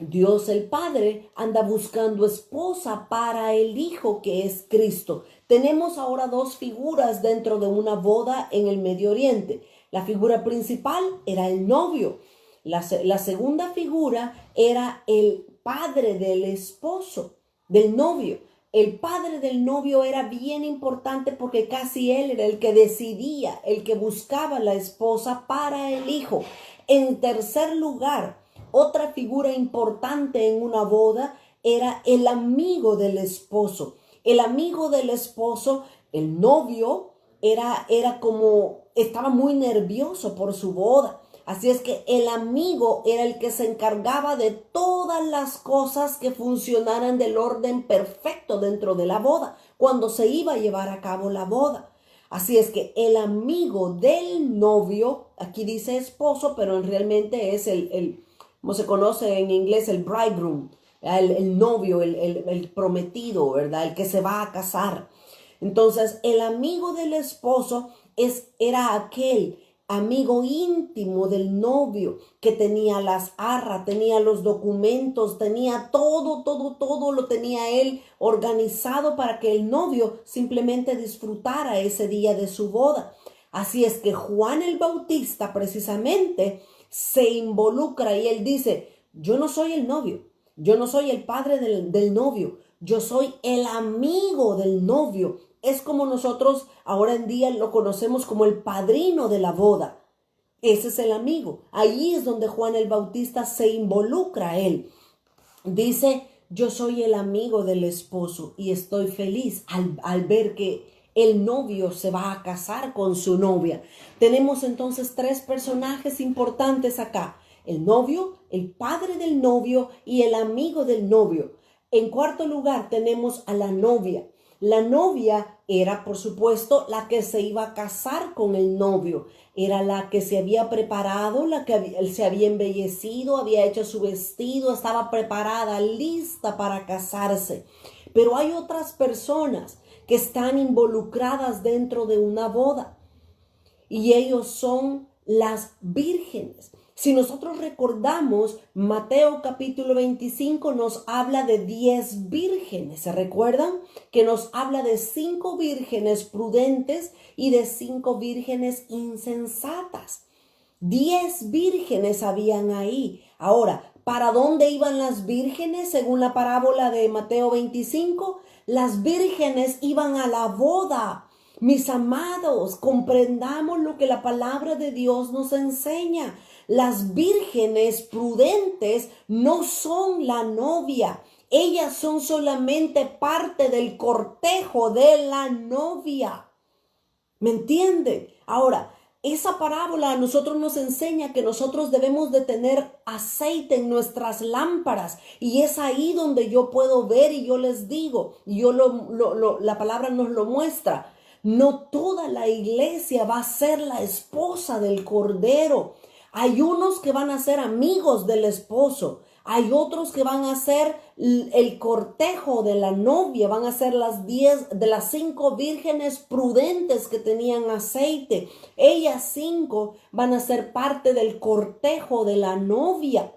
Dios el Padre anda buscando esposa para el Hijo que es Cristo. Tenemos ahora dos figuras dentro de una boda en el Medio Oriente. La figura principal era el novio. La segunda figura era el padre del esposo, del novio. El padre del novio era bien importante porque casi él era el que decidía, el que buscaba la esposa para el hijo. En tercer lugar, otra figura importante en una boda era el amigo del esposo. El amigo del esposo, el novio, era como, estaba muy nervioso por su boda. Así es que el amigo era el que se encargaba de todas las cosas que funcionaran del orden perfecto dentro de la boda, cuando se iba a llevar a cabo la boda. Así es que el amigo del novio, aquí dice esposo, pero realmente es como se conoce en inglés, el bridegroom, el novio, el prometido, ¿verdad? El que se va a casar. Entonces, el amigo del esposo era aquel amigo íntimo del novio que tenía las arras, tenía los documentos, tenía todo lo tenía él organizado para que el novio simplemente disfrutara ese día de su boda. Así es que Juan el Bautista precisamente se involucra y él dice, yo no soy el novio, yo no soy el padre del novio, yo soy el amigo del novio. Es como nosotros ahora en día lo conocemos como el padrino de la boda. Ese es el amigo. Ahí es donde Juan el Bautista se involucra a él. Dice, yo soy el amigo del esposo y estoy feliz al ver que el novio se va a casar con su novia. Tenemos entonces tres personajes importantes acá. El novio, el padre del novio y el amigo del novio. En cuarto lugar tenemos a la novia. La novia era, por supuesto, la que se iba a casar con el novio. Era la que se había preparado, la que se había embellecido, había hecho su vestido, estaba preparada, lista para casarse. Pero hay otras personas que están involucradas dentro de una boda y ellos son las vírgenes. Si nosotros recordamos, Mateo capítulo 25 nos habla de 10 vírgenes. ¿Se recuerdan? Que nos habla de 5 vírgenes prudentes y de 5 vírgenes insensatas. 10 vírgenes habían ahí. Ahora, ¿para dónde iban las vírgenes según la parábola de Mateo 25? Las vírgenes iban a la boda. Mis amados, comprendamos lo que la palabra de Dios nos enseña. Las vírgenes prudentes no son la novia. Ellas son solamente parte del cortejo de la novia. ¿Me entienden? Ahora, esa parábola a nosotros nos enseña que nosotros debemos de tener aceite en nuestras lámparas y es ahí donde yo puedo ver y yo les digo, y la palabra nos lo muestra. No toda la iglesia va a ser la esposa del Cordero. Hay unos que van a ser amigos del esposo. Hay otros que van a ser el cortejo de la novia. Van a ser las 10 de las 5 vírgenes prudentes que tenían aceite. Ellas 5 van a ser parte del cortejo de la novia.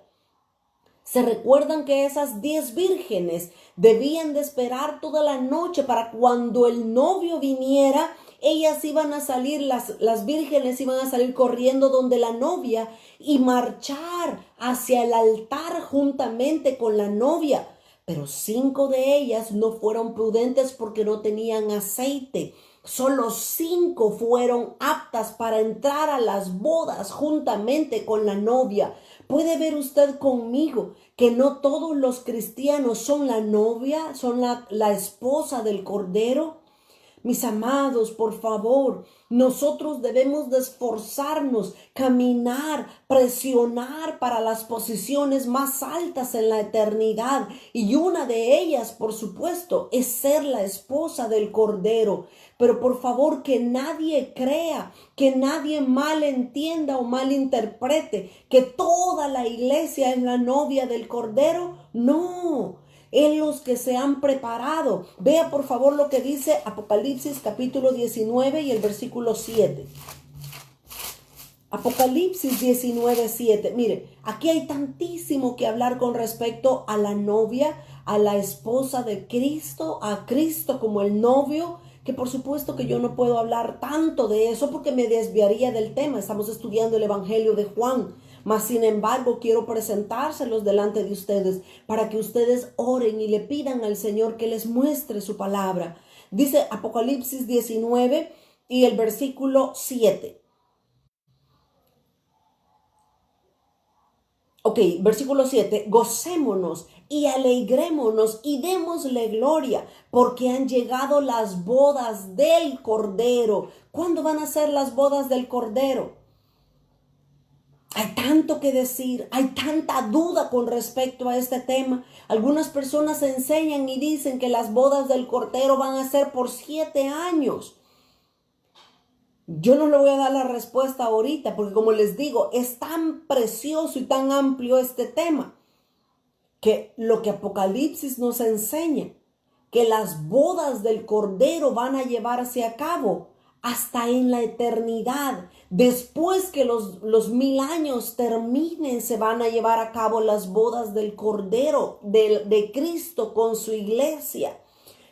¿Se recuerdan que esas 10 vírgenes debían de esperar toda la noche para cuando el novio viniera? Ellas iban a salir, las vírgenes iban a salir corriendo donde la novia y marchar hacia el altar juntamente con la novia. Pero 5 de ellas no fueron prudentes porque no tenían aceite. Solo 5 fueron aptas para entrar a las bodas juntamente con la novia. ¿Puede ver usted conmigo que no todos los cristianos son la novia, son la esposa del Cordero? Mis amados, por favor, nosotros debemos de esforzarnos, caminar, presionar para las posiciones más altas en la eternidad. Y una de ellas, por supuesto, es ser la esposa del Cordero. Pero por favor, que nadie crea, que nadie malentienda o malinterprete que toda la iglesia es la novia del Cordero. No, en los que se han preparado. Vea por favor lo que dice Apocalipsis capítulo 19 y el versículo 7. Apocalipsis 19, 7. Mire, aquí hay tantísimo que hablar con respecto a la novia, a la esposa de Cristo, a Cristo como el novio, que por supuesto que yo no puedo hablar tanto de eso porque me desviaría del tema. Estamos estudiando el Evangelio de Juan. Mas sin embargo quiero presentárselos delante de ustedes para que ustedes oren y le pidan al Señor que les muestre su palabra. Dice Apocalipsis 19 y el versículo 7. Ok, versículo 7. Gocémonos y alegrémonos y démosle gloria porque han llegado las bodas del Cordero. ¿Cuándo van a ser las bodas del Cordero? Hay tanto que decir, hay tanta duda con respecto a este tema. Algunas personas enseñan y dicen que las bodas del Cordero van a ser por 7 años. Yo no le voy a dar la respuesta ahorita porque, como les digo, es tan precioso y tan amplio este tema que lo que Apocalipsis nos enseña, que las bodas del Cordero van a llevarse a cabo hasta en la eternidad. Después que los 1000 años terminen, se van a llevar a cabo las bodas del Cordero, de Cristo con su iglesia.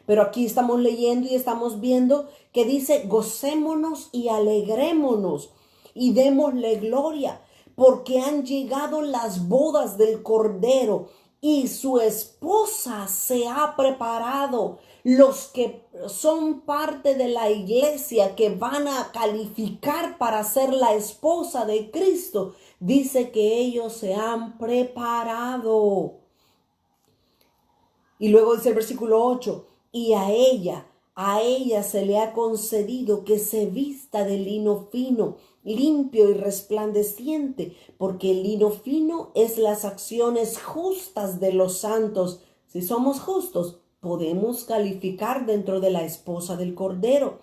Pero aquí estamos leyendo y estamos viendo que dice: gocémonos y alegrémonos y démosle gloria, porque han llegado las bodas del Cordero y su esposa se ha preparado. Los que son parte de la iglesia, que van a calificar para ser la esposa de Cristo, dice que ellos se han preparado. Y luego dice el versículo 8, y a ella se le ha concedido que se vista de lino fino, limpio y resplandeciente, porque el lino fino es las acciones justas de los santos. Si somos justos, podemos calificar dentro de la esposa del Cordero.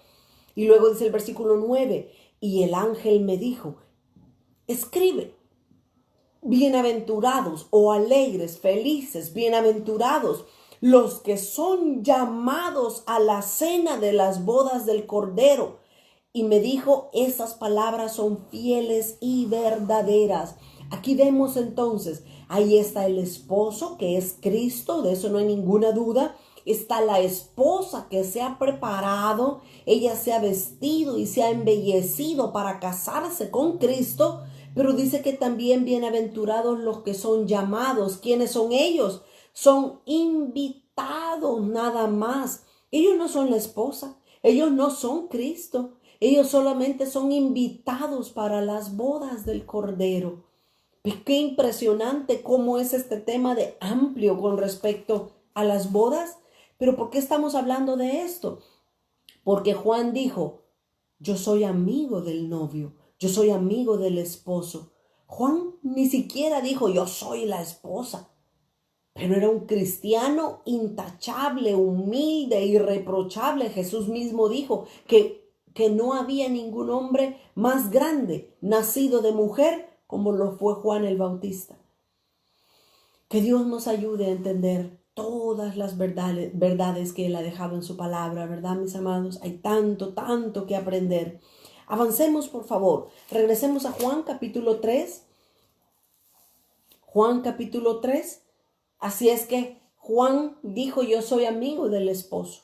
Y luego dice el versículo 9, y el ángel me dijo: escribe, bienaventurados o alegres, felices, bienaventurados los que son llamados a la cena de las bodas del Cordero. Y me dijo: esas palabras son fieles y verdaderas. Aquí vemos entonces, ahí está el esposo, que es Cristo, de eso no hay ninguna duda. Está la esposa que se ha preparado, ella se ha vestido y se ha embellecido para casarse con Cristo. Pero dice que también bienaventurados los que son llamados. ¿Quiénes son ellos? Son invitados nada más. Ellos no son la esposa, ellos no son Cristo. Ellos solamente son invitados para las bodas del Cordero. Qué impresionante cómo es este tema de amplio con respecto a las bodas. Pero ¿por qué estamos hablando de esto? Porque Juan dijo: yo soy amigo del novio, yo soy amigo del esposo. Juan ni siquiera dijo: yo soy la esposa. Pero era un cristiano intachable, humilde, irreprochable. Jesús mismo dijo que no había ningún hombre más grande nacido de mujer como lo fue Juan el Bautista. Que Dios nos ayude a entender todas las verdades que Él ha dejado en su palabra, ¿verdad, mis amados? Hay tanto que aprender. Avancemos, por favor. Regresemos a Juan capítulo 3. Juan capítulo 3. Así es que Juan dijo: yo soy amigo del esposo.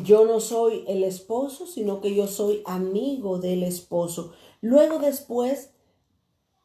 Yo no soy el esposo, sino que yo soy amigo del esposo. Luego después,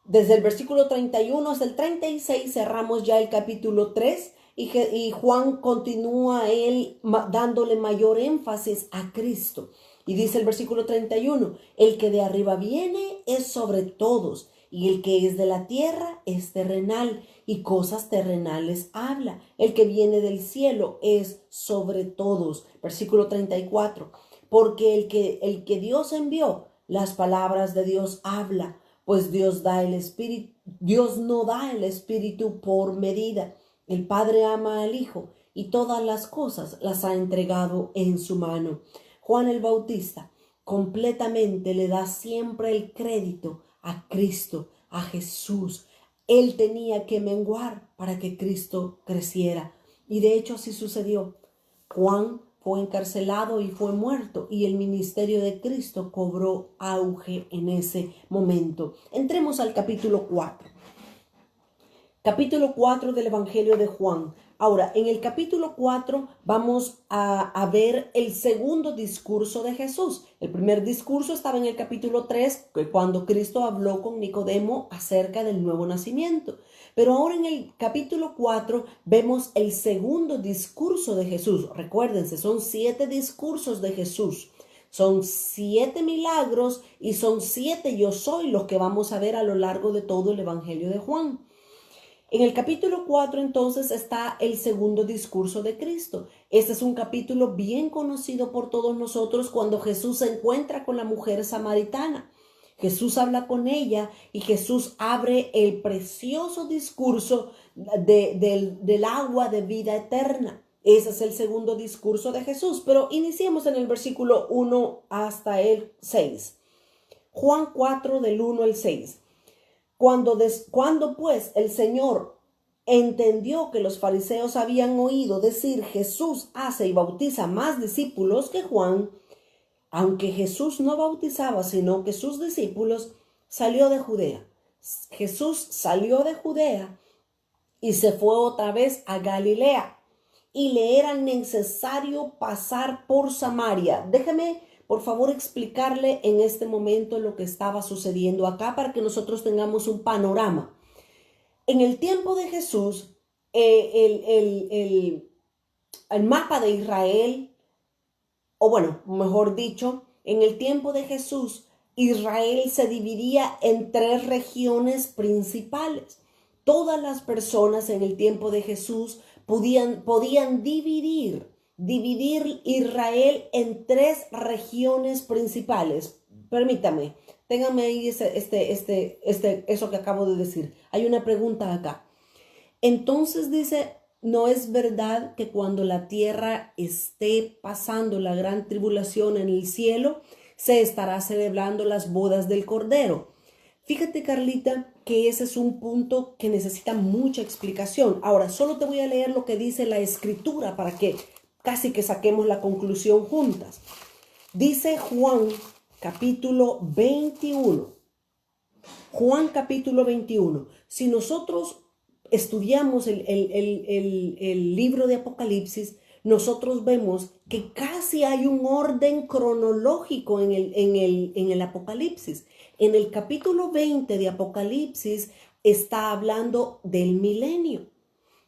desde el versículo 31 hasta el 36, cerramos ya el capítulo 3 y Juan continúa él dándole mayor énfasis a Cristo. Y dice el versículo 31, el que de arriba viene es sobre todos y el que es de la tierra es terrenal, y cosas terrenales habla. El que viene del cielo es sobre todos. Versículo 34. Porque el que Dios envió, las palabras de Dios habla, pues Dios da el Espíritu, Dios no da el Espíritu por medida. El Padre ama al Hijo y todas las cosas las ha entregado en su mano. Juan el Bautista completamente le da siempre el crédito a Cristo, a Jesús. Él tenía que menguar para que Cristo creciera. Y de hecho así sucedió. Juan fue encarcelado y fue muerto, y el ministerio de Cristo cobró auge en ese momento. Entremos al capítulo 4. Capítulo 4 del Evangelio de Juan. Ahora, en el capítulo 4 vamos a ver el segundo discurso de Jesús. El primer discurso estaba en el capítulo 3, cuando Cristo habló con Nicodemo acerca del nuevo nacimiento. Pero ahora en el capítulo 4 vemos el segundo discurso de Jesús. Recuérdense, son 7 discursos de Jesús. Son 7 milagros y son 7 yo soy los que vamos a ver a lo largo de todo el Evangelio de Juan. En el capítulo 4 entonces está el segundo discurso de Cristo. Este es un capítulo bien conocido por todos nosotros cuando Jesús se encuentra con la mujer samaritana. Jesús habla con ella y Jesús abre el precioso discurso del agua de vida eterna. Ese es el segundo discurso de Jesús, pero iniciemos en el versículo 1 hasta el 6. Juan 4 del 1 al 6. Cuando pues el Señor entendió que los fariseos habían oído decir Jesús hace y bautiza más discípulos que Juan, aunque Jesús no bautizaba sino que sus discípulos, salió de Judea. Jesús salió de Judea y se fue otra vez a Galilea, y le era necesario pasar por Samaria. Déjeme por favor explicarle en este momento lo que estaba sucediendo acá para que nosotros tengamos un panorama. En el tiempo de Jesús, el mapa de Israel, o bueno, mejor dicho, en el tiempo de Jesús, Israel se dividía en 3 regiones principales. Todas las personas en el tiempo de Jesús podían dividir Israel en 3 regiones principales. Permítame, téngame ahí eso que acabo de decir. Hay una pregunta acá. Entonces dice, ¿no es verdad que cuando la tierra esté pasando la gran tribulación en el cielo, se estará celebrando las bodas del Cordero? Fíjate, Carlita, que ese es un punto que necesita mucha explicación. Ahora, solo te voy a leer lo que dice la Escritura para que casi que saquemos la conclusión juntas. Dice Juan capítulo 21. Juan capítulo 21. Si nosotros estudiamos el libro de Apocalipsis, nosotros vemos que casi hay un orden cronológico en el Apocalipsis. En el capítulo 20 de Apocalipsis está hablando del milenio.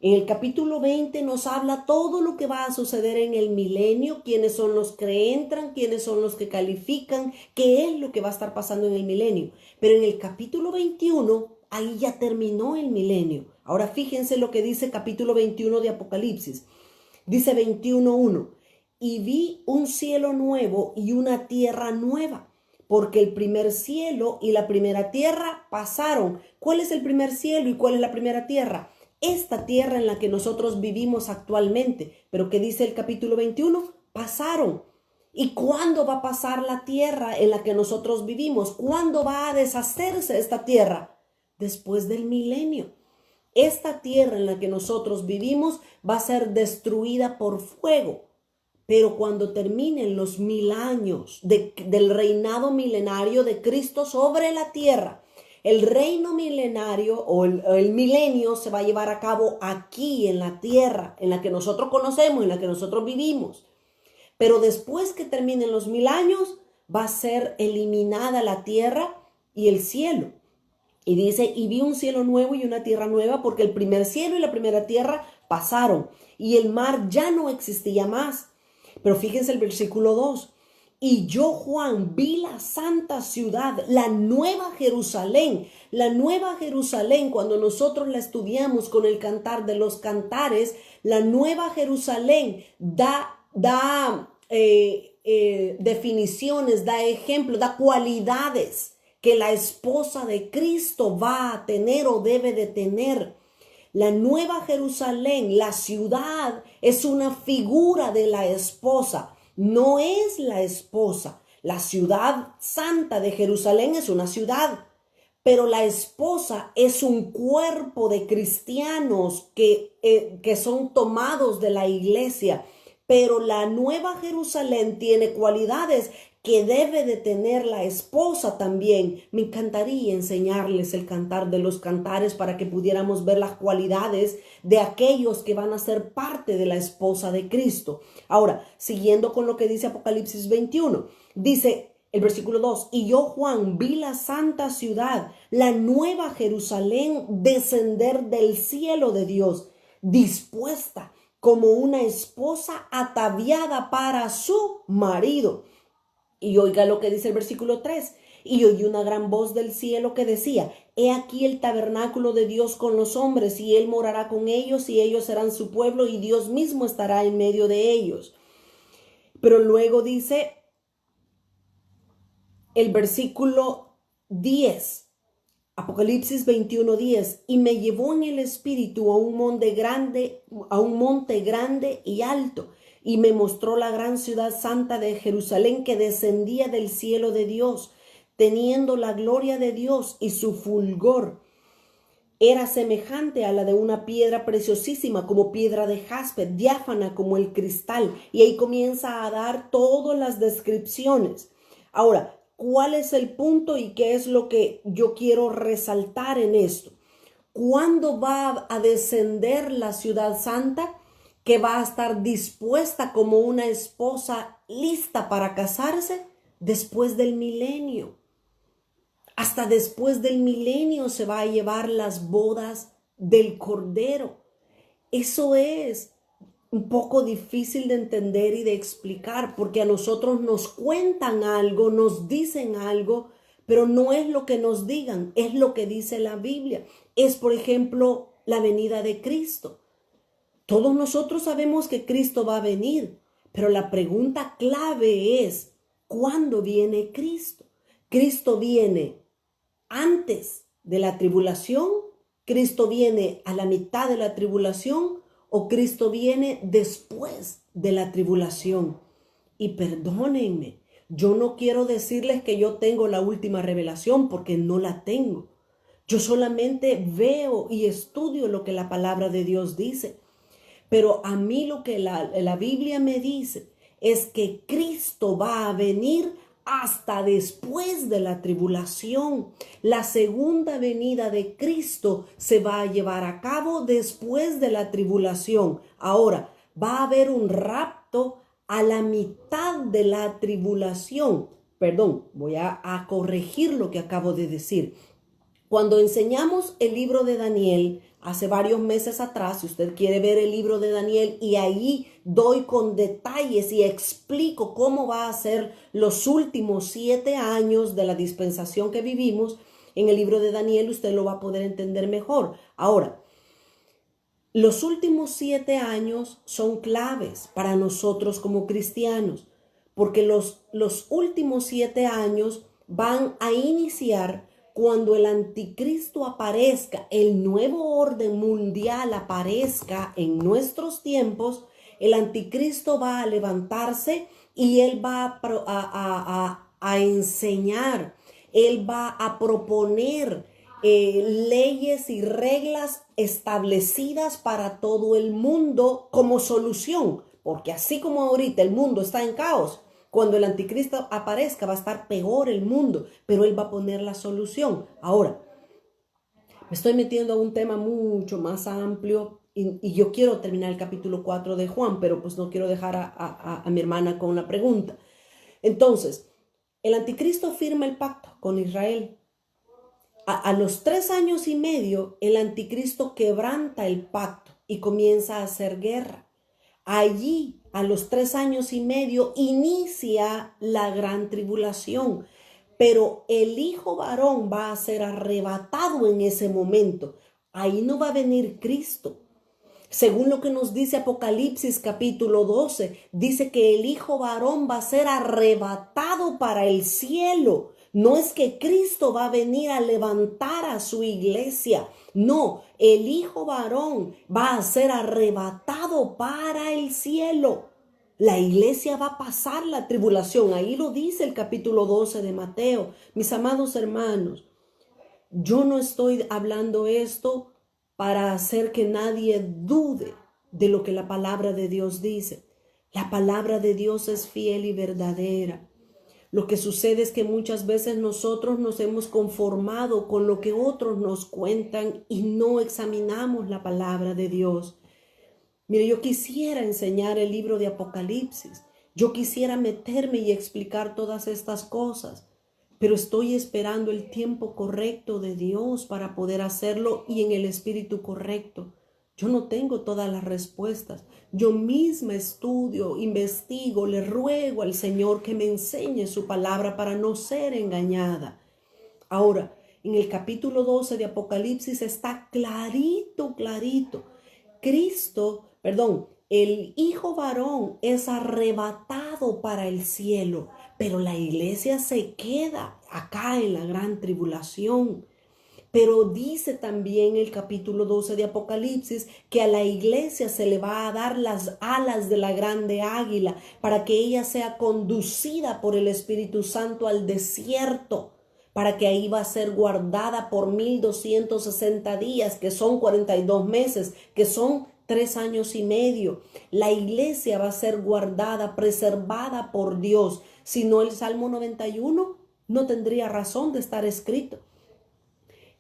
En el capítulo 20 nos habla todo lo que va a suceder en el milenio, quiénes son los que entran, quiénes son los que califican, qué es lo que va a estar pasando en el milenio. Pero en el capítulo 21, ahí ya terminó el milenio. Ahora fíjense lo que dice capítulo 21 de Apocalipsis. Dice 21:1, y vi un cielo nuevo y una tierra nueva, porque el primer cielo y la primera tierra pasaron. ¿Cuál es el primer cielo y cuál es la primera tierra? Esta tierra en la que nosotros vivimos actualmente, pero que dice el capítulo 21, pasaron. ¿Y cuándo va a pasar la tierra en la que nosotros vivimos? ¿Cuándo va a deshacerse esta tierra? Después del milenio. Esta tierra en la que nosotros vivimos va a ser destruida por fuego. Pero cuando terminen los 1000 años del reinado milenario de Cristo sobre la tierra, el reino milenario o el milenio se va a llevar a cabo aquí en la tierra, en la que nosotros conocemos, en la que nosotros vivimos. Pero después que terminen los 1000 años, va a ser eliminada la tierra y el cielo. Y dice, y vi un cielo nuevo y una tierra nueva, porque el primer cielo y la primera tierra pasaron, y el mar ya no existía más. Pero fíjense el versículo 2. y yo, Juan, vi la santa ciudad, la nueva Jerusalén. La nueva Jerusalén, cuando nosotros la estudiamos con el Cantar de los Cantares, la nueva Jerusalén da definiciones, da ejemplos, da cualidades que la esposa de Cristo va a tener o debe de tener. La nueva Jerusalén, la ciudad, es una figura de la esposa, no es la esposa. La ciudad santa de Jerusalén es una ciudad, pero la esposa es un cuerpo de cristianos que son tomados de la iglesia. Pero la nueva Jerusalén tiene cualidades que debe de tener la esposa también. Me encantaría enseñarles el Cantar de los Cantares para que pudiéramos ver las cualidades de aquellos que van a ser parte de la esposa de Cristo. Ahora, siguiendo con lo que dice Apocalipsis 21, dice el versículo 2, y yo, Juan, vi la santa ciudad, la nueva Jerusalén, descender del cielo de Dios, dispuesta como una esposa ataviada para su marido. Y oiga lo que dice el versículo 3. Y oí una gran voz del cielo que decía, he aquí el tabernáculo de Dios con los hombres, y él morará con ellos, y ellos serán su pueblo, y Dios mismo estará en medio de ellos. Pero luego dice el versículo 10, Apocalipsis 21:10, y me llevó en el espíritu a un monte grande y alto, y me mostró la gran ciudad santa de Jerusalén que descendía del cielo de Dios, teniendo la gloria de Dios, y su fulgor era semejante a la de una piedra preciosísima, como piedra de jaspe, diáfana como el cristal. Y ahí comienza a dar todas las descripciones. Ahora, ¿cuál es el punto y qué es lo que yo quiero resaltar en esto? ¿Cuándo va a descender la ciudad santa? Que va a estar dispuesta como una esposa lista para casarse después del milenio. Hasta después del milenio se va a llevar las bodas del Cordero. Eso es un poco difícil de entender y de explicar, porque a nosotros nos cuentan algo, nos dicen algo, pero no es lo que nos digan, es lo que dice la Biblia. Es, por ejemplo, la venida de Cristo. Todos nosotros sabemos que Cristo va a venir, pero la pregunta clave es, ¿cuándo viene Cristo? ¿Cristo viene antes de la tribulación? ¿Cristo viene a la mitad de la tribulación? ¿O Cristo viene después de la tribulación? Y perdónenme, yo no quiero decirles que yo tengo la última revelación, porque no la tengo. Yo solamente veo y estudio lo que la palabra de Dios dice. Pero a mí lo que la Biblia me dice es que Cristo va a venir hasta después de la tribulación. La segunda venida de Cristo se va a llevar a cabo después de la tribulación. Ahora, va a haber un rapto a la mitad de la tribulación. Perdón, voy a corregir lo que acabo de decir. Cuando enseñamos el libro de Daniel, hace varios meses atrás, si usted quiere ver el libro de Daniel, y ahí doy con detalles y explico cómo va a ser los últimos 7 años de la dispensación que vivimos, en el libro de Daniel usted lo va a poder entender mejor. Ahora, los últimos 7 años son claves para nosotros como cristianos, porque los últimos 7 años van a iniciar cuando el anticristo aparezca, el nuevo orden mundial aparezca en nuestros tiempos. El anticristo va a levantarse y él va a enseñar, él va a proponer leyes y reglas establecidas para todo el mundo como solución, porque así como ahorita el mundo está en caos, cuando el anticristo aparezca va a estar peor el mundo, pero él va a poner la solución. Ahora, me estoy metiendo a un tema mucho más amplio y yo quiero terminar el capítulo 4 de Juan, pero pues no quiero dejar a mi hermana con una pregunta. Entonces, el anticristo firma el pacto con Israel. A los 3 años y medio, el anticristo quebranta el pacto y comienza a hacer guerra. Allí a los 3 años y medio, inicia la gran tribulación. Pero el hijo varón va a ser arrebatado en ese momento. Ahí no va a venir Cristo. Según lo que nos dice Apocalipsis capítulo 12, dice que el hijo varón va a ser arrebatado para el cielo. No es que Cristo va a venir a levantar a su iglesia. No, el hijo varón va a ser arrebatado para el cielo. La iglesia va a pasar la tribulación. Ahí lo dice el capítulo 12 de Mateo. Mis amados hermanos, yo no estoy hablando esto para hacer que nadie dude de lo que la palabra de Dios dice. La palabra de Dios es fiel y verdadera. Lo que sucede es que muchas veces nosotros nos hemos conformado con lo que otros nos cuentan y no examinamos la palabra de Dios. Mire, yo quisiera enseñar el libro de Apocalipsis. Yo quisiera meterme y explicar todas estas cosas, pero estoy esperando el tiempo correcto de Dios para poder hacerlo y en el espíritu correcto. Yo no tengo todas las respuestas. Yo misma estudio, investigo, le ruego al Señor que me enseñe su palabra para no ser engañada. Ahora, en el capítulo 12 de Apocalipsis está clarito. El hijo varón es arrebatado para el cielo, pero la iglesia se queda acá en la gran tribulación. Pero dice también el capítulo 12 de Apocalipsis que a la iglesia se le va a dar las alas de la grande águila para que ella sea conducida por el Espíritu Santo al desierto, para que ahí va a ser guardada por 1260 días, que son 42 meses, que son 3 años y medio. La iglesia va a ser guardada, preservada por Dios. Si no, el Salmo 91 no tendría razón de estar escrito.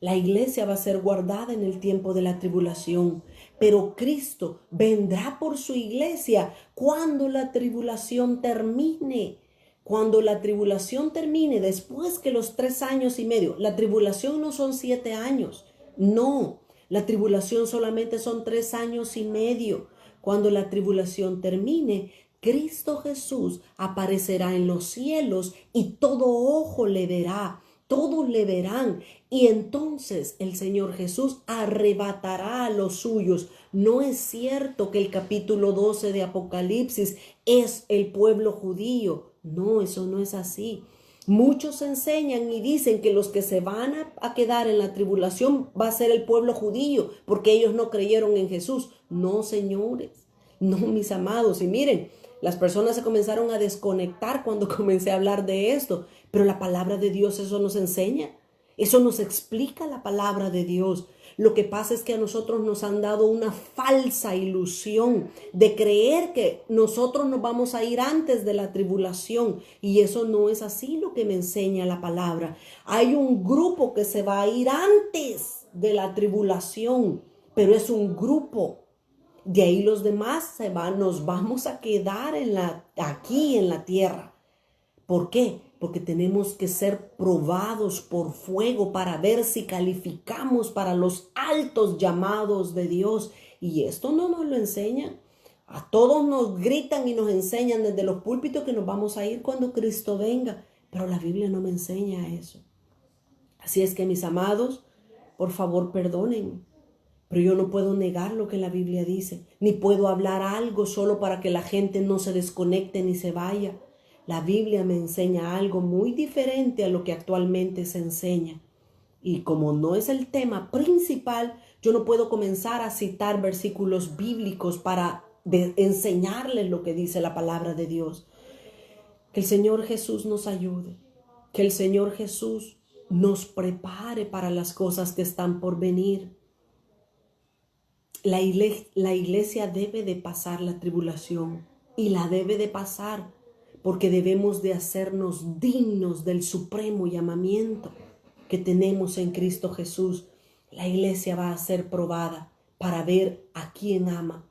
La iglesia va a ser guardada en el tiempo de la tribulación, pero Cristo vendrá por su iglesia cuando la tribulación termine. Cuando la tribulación termine, después que los 3 años y medio, la tribulación no son 7 años, no, la tribulación solamente son 3 años y medio. Cuando la tribulación termine, Cristo Jesús aparecerá en los cielos y todo ojo le verá. Todos le verán y entonces el Señor Jesús arrebatará a los suyos. No es cierto que el capítulo 12 de Apocalipsis es el pueblo judío. No, eso no es así. Muchos enseñan y dicen que los que se van a quedar en la tribulación va a ser el pueblo judío porque ellos no creyeron en Jesús. No, señores. No, mis amados. Y miren, las personas se comenzaron a desconectar cuando comencé a hablar de esto, pero la palabra de Dios eso nos enseña, eso nos explica la palabra de Dios. Lo que pasa es que a nosotros nos han dado una falsa ilusión de creer que nosotros nos vamos a ir antes de la tribulación y eso no es así lo que me enseña la palabra. Hay un grupo que se va a ir antes de la tribulación, pero es un grupo. De ahí los demás nos vamos a quedar aquí en la tierra. ¿Por qué? Porque tenemos que ser probados por fuego para ver si calificamos para los altos llamados de Dios. Y esto no nos lo enseñan. A todos nos gritan y nos enseñan desde los púlpitos que nos vamos a ir cuando Cristo venga. Pero la Biblia no me enseña eso. Así es que, mis amados, por favor, perdonen. Pero yo no puedo negar lo que la Biblia dice, ni puedo hablar algo solo para que la gente no se desconecte ni se vaya. La Biblia me enseña algo muy diferente a lo que actualmente se enseña. Y como no es el tema principal, yo no puedo comenzar a citar versículos bíblicos para enseñarles lo que dice la palabra de Dios. Que el Señor Jesús nos ayude, que el Señor Jesús nos prepare para las cosas que están por venir. La iglesia debe de pasar la tribulación y la debe de pasar porque debemos de hacernos dignos del supremo llamamiento que tenemos en Cristo Jesús. La iglesia va a ser probada para ver a quién ama,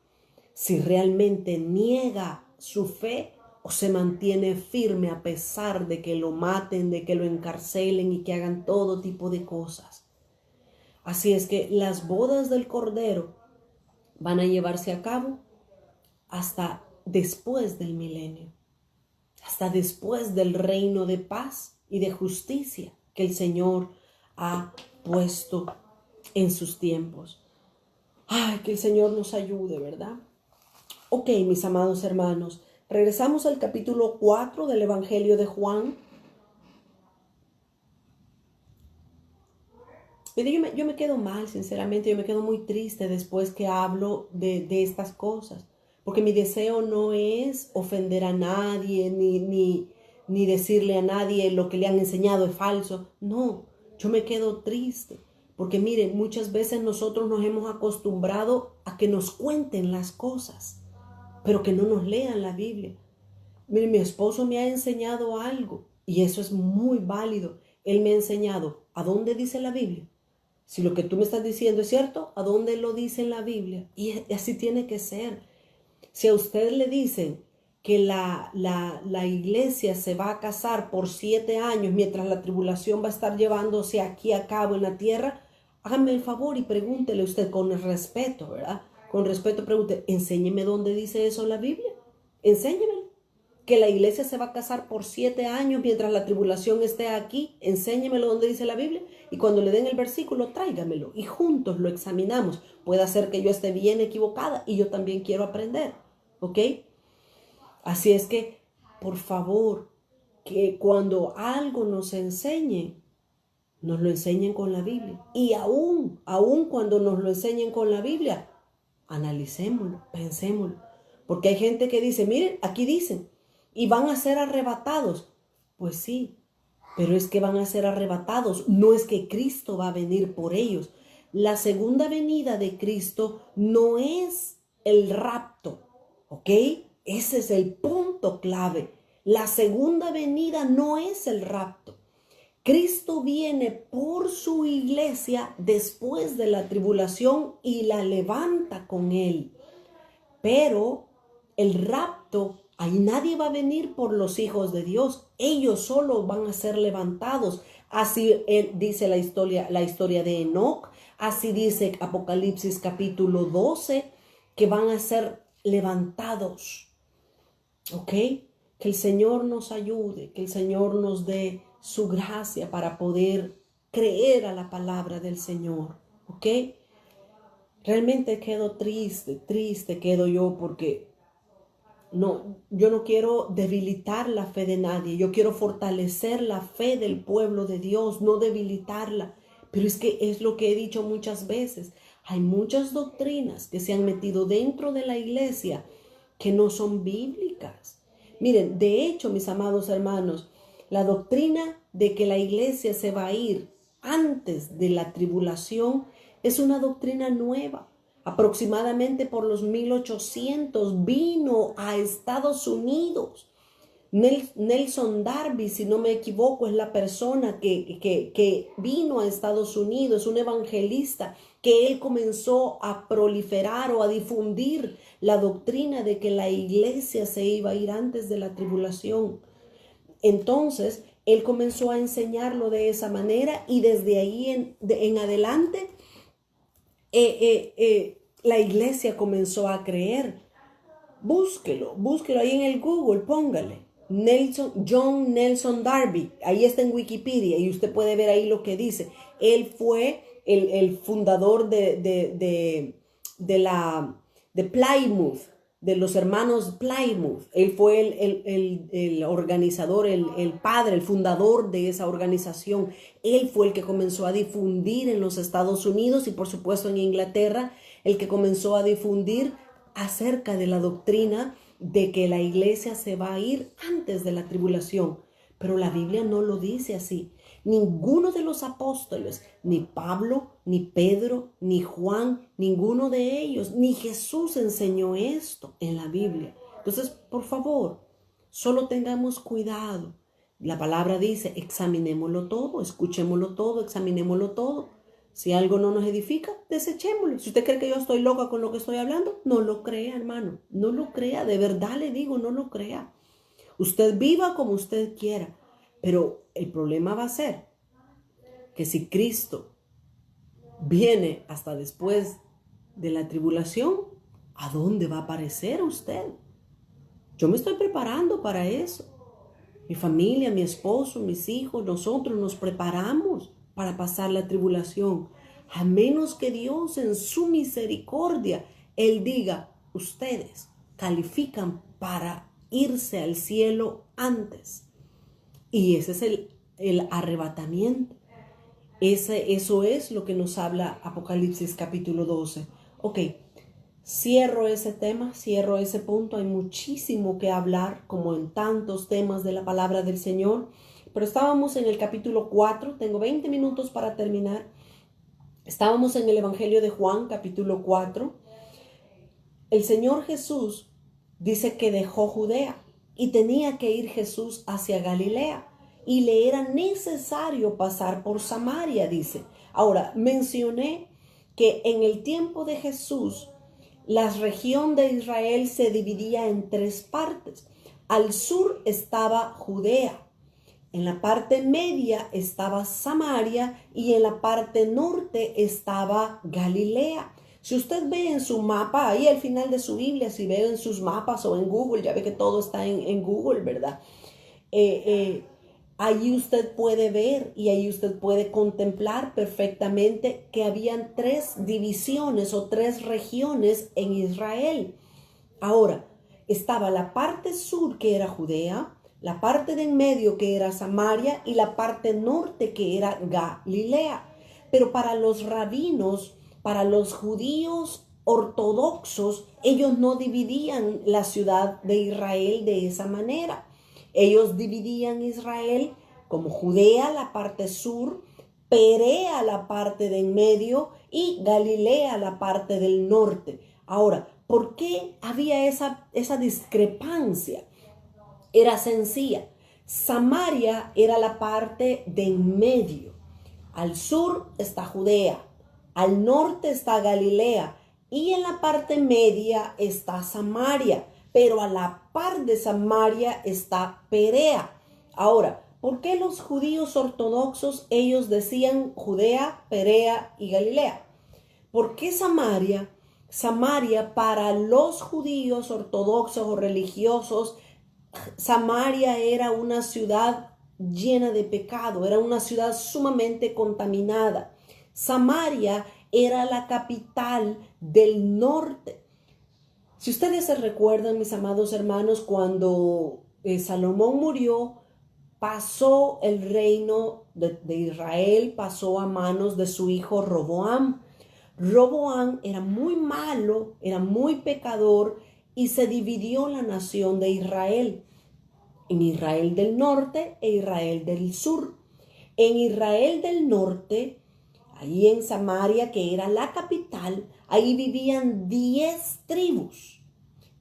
si realmente niega su fe o se mantiene firme a pesar de que lo maten, de que lo encarcelen y que hagan todo tipo de cosas. Así es que las bodas del Cordero van a llevarse a cabo hasta después del milenio, hasta después del reino de paz y de justicia que el Señor ha puesto en sus tiempos. Ay, que el Señor nos ayude, ¿verdad? Ok, mis amados hermanos, regresamos al capítulo 4 del Evangelio de Juan. Mire, yo me quedo mal, sinceramente, yo me quedo muy triste después que hablo de estas cosas, porque mi deseo no es ofender a nadie, ni decirle a nadie lo que le han enseñado es falso. No, yo me quedo triste, porque miren, muchas veces nosotros nos hemos acostumbrado a que nos cuenten las cosas, pero que no nos lean la Biblia. Miren, mi esposo me ha enseñado algo, y eso es muy válido. Él me ha enseñado a dónde dice la Biblia. Si lo que tú me estás diciendo es cierto, ¿a dónde lo dice en la Biblia? Y así tiene que ser. Si a usted le dicen que la iglesia se va a casar por 7 años mientras la tribulación va a estar llevándose aquí a cabo en la tierra, hágame el favor y pregúntele usted con respeto, ¿verdad? Con respeto pregunte, enséñeme dónde dice eso en la Biblia. Enséñemelo. Que la iglesia se va a casar por 7 años mientras la tribulación esté aquí, enséñemelo donde dice la Biblia, y cuando le den el versículo, tráigamelo y juntos lo examinamos. Puede ser que yo esté bien equivocada y yo también quiero aprender, ¿ok? Así es que, por favor, que cuando algo nos enseñen, nos lo enseñen con la Biblia. Y aún cuando nos lo enseñen con la Biblia, analicémoslo, pensémoslo. Porque hay gente que dice, miren, aquí dicen, y van a ser arrebatados. Pues sí, pero es que van a ser arrebatados, no es que Cristo va a venir por ellos. La segunda venida de Cristo no es el rapto, ¿ok? Ese es el punto clave. La segunda venida no es el rapto. Cristo viene por su iglesia después de la tribulación y la levanta con él. Pero el rapto, ahí nadie va a venir por los hijos de Dios. Ellos solo van a ser levantados. Así dice la historia de Enoc. Así dice Apocalipsis capítulo 12, que van a ser levantados. ¿Ok? Que el Señor nos ayude, que el Señor nos dé su gracia para poder creer a la palabra del Señor. ¿Ok? Realmente quedo triste quedo yo porque yo no quiero debilitar la fe de nadie. Yo quiero fortalecer la fe del pueblo de Dios, no debilitarla. Pero es que es lo que he dicho muchas veces. Hay muchas doctrinas que se han metido dentro de la iglesia que no son bíblicas. Miren, de hecho, mis amados hermanos, la doctrina de que la iglesia se va a ir antes de la tribulación es una doctrina nueva. Aproximadamente por los 1800 vino a Estados Unidos. Nelson Darby, si no me equivoco, es la persona que vino a Estados Unidos, un evangelista, que él comenzó a proliferar o a difundir la doctrina de que la iglesia se iba a ir antes de la tribulación. Entonces, él comenzó a enseñarlo de esa manera y desde ahí en adelante la iglesia comenzó a creer. Búsquelo ahí en el Google, póngale. John Nelson Darby, ahí está en Wikipedia y usted puede ver ahí lo que dice. Él fue el fundador de Plymouth, de los hermanos Plymouth. Él fue el organizador, el padre, el fundador de esa organización. Él fue el que comenzó a difundir en los Estados Unidos y por supuesto en Inglaterra, el que comenzó a difundir acerca de la doctrina de que la iglesia se va a ir antes de la tribulación. Pero la Biblia no lo dice así. Ninguno de los apóstoles, ni Pablo, ni Pedro, ni Juan, ninguno de ellos, ni Jesús enseñó esto en la Biblia. Entonces, por favor, solo tengamos cuidado. La palabra dice, examinémoslo todo, escuchémoslo todo, examinémoslo todo. Si algo no nos edifica, desechémoslo. Si usted cree que yo estoy loca con lo que estoy hablando, no lo crea, hermano. No lo crea, de verdad le digo, no lo crea. Usted viva como usted quiera, pero el problema va a ser que si Cristo viene hasta después de la tribulación, ¿a dónde va a aparecer usted? Yo me estoy preparando para eso. Mi familia, mi esposo, mis hijos, nosotros nos preparamos para pasar la tribulación. A menos que Dios en su misericordia, Él diga, ustedes califican para irse al cielo antes. Y ese es el arrebatamiento. Eso es lo que nos habla Apocalipsis capítulo 12. Ok, cierro ese tema, cierro ese punto. Hay muchísimo que hablar, como en tantos temas de la palabra del Señor. Pero estábamos en el capítulo 4, tengo 20 minutos para terminar. Estábamos en el Evangelio de Juan, capítulo 4. El Señor Jesús dice que dejó Judea y tenía que ir Jesús hacia Galilea. Y le era necesario pasar por Samaria, dice. Ahora, mencioné que en el tiempo de Jesús, la región de Israel se dividía en tres partes. Al sur estaba Judea, en la parte media estaba Samaria y en la parte norte estaba Galilea. Si usted ve en su mapa, ahí al final de su Biblia, si ve en sus mapas o en Google, ya ve que todo está en Google, ¿verdad? Allí usted puede ver y ahí usted puede contemplar perfectamente que habían tres divisiones o tres regiones en Israel. Ahora, estaba la parte sur que era Judea, la parte de en medio que era Samaria y la parte norte que era Galilea. Pero para los rabinos, para los judíos ortodoxos, ellos no dividían la ciudad de Israel de esa manera. Ellos dividían Israel como Judea, la parte sur, Perea, la parte de en medio, y Galilea, la parte del norte. Ahora, ¿por qué había esa discrepancia? Era sencilla. Samaria era la parte de en medio. Al sur está Judea, al norte está Galilea y en la parte media está Samaria. Pero a la par de Samaria está Perea. Ahora, ¿por qué los judíos ortodoxos ellos decían Judea, Perea y Galilea? ¿Por qué Samaria? Samaria para los judíos ortodoxos o religiosos, Samaria era una ciudad llena de pecado, era una ciudad sumamente contaminada. Samaria era la capital del norte. Si ustedes se recuerdan, mis amados hermanos, cuando Salomón murió, pasó el reino de Israel, pasó a manos de su hijo Roboam. Roboam era muy malo, era muy pecador y se dividió la nación de Israel en Israel del norte e Israel del sur. En Israel del norte, ahí en Samaria, que era la capital, ahí vivían 10 tribus.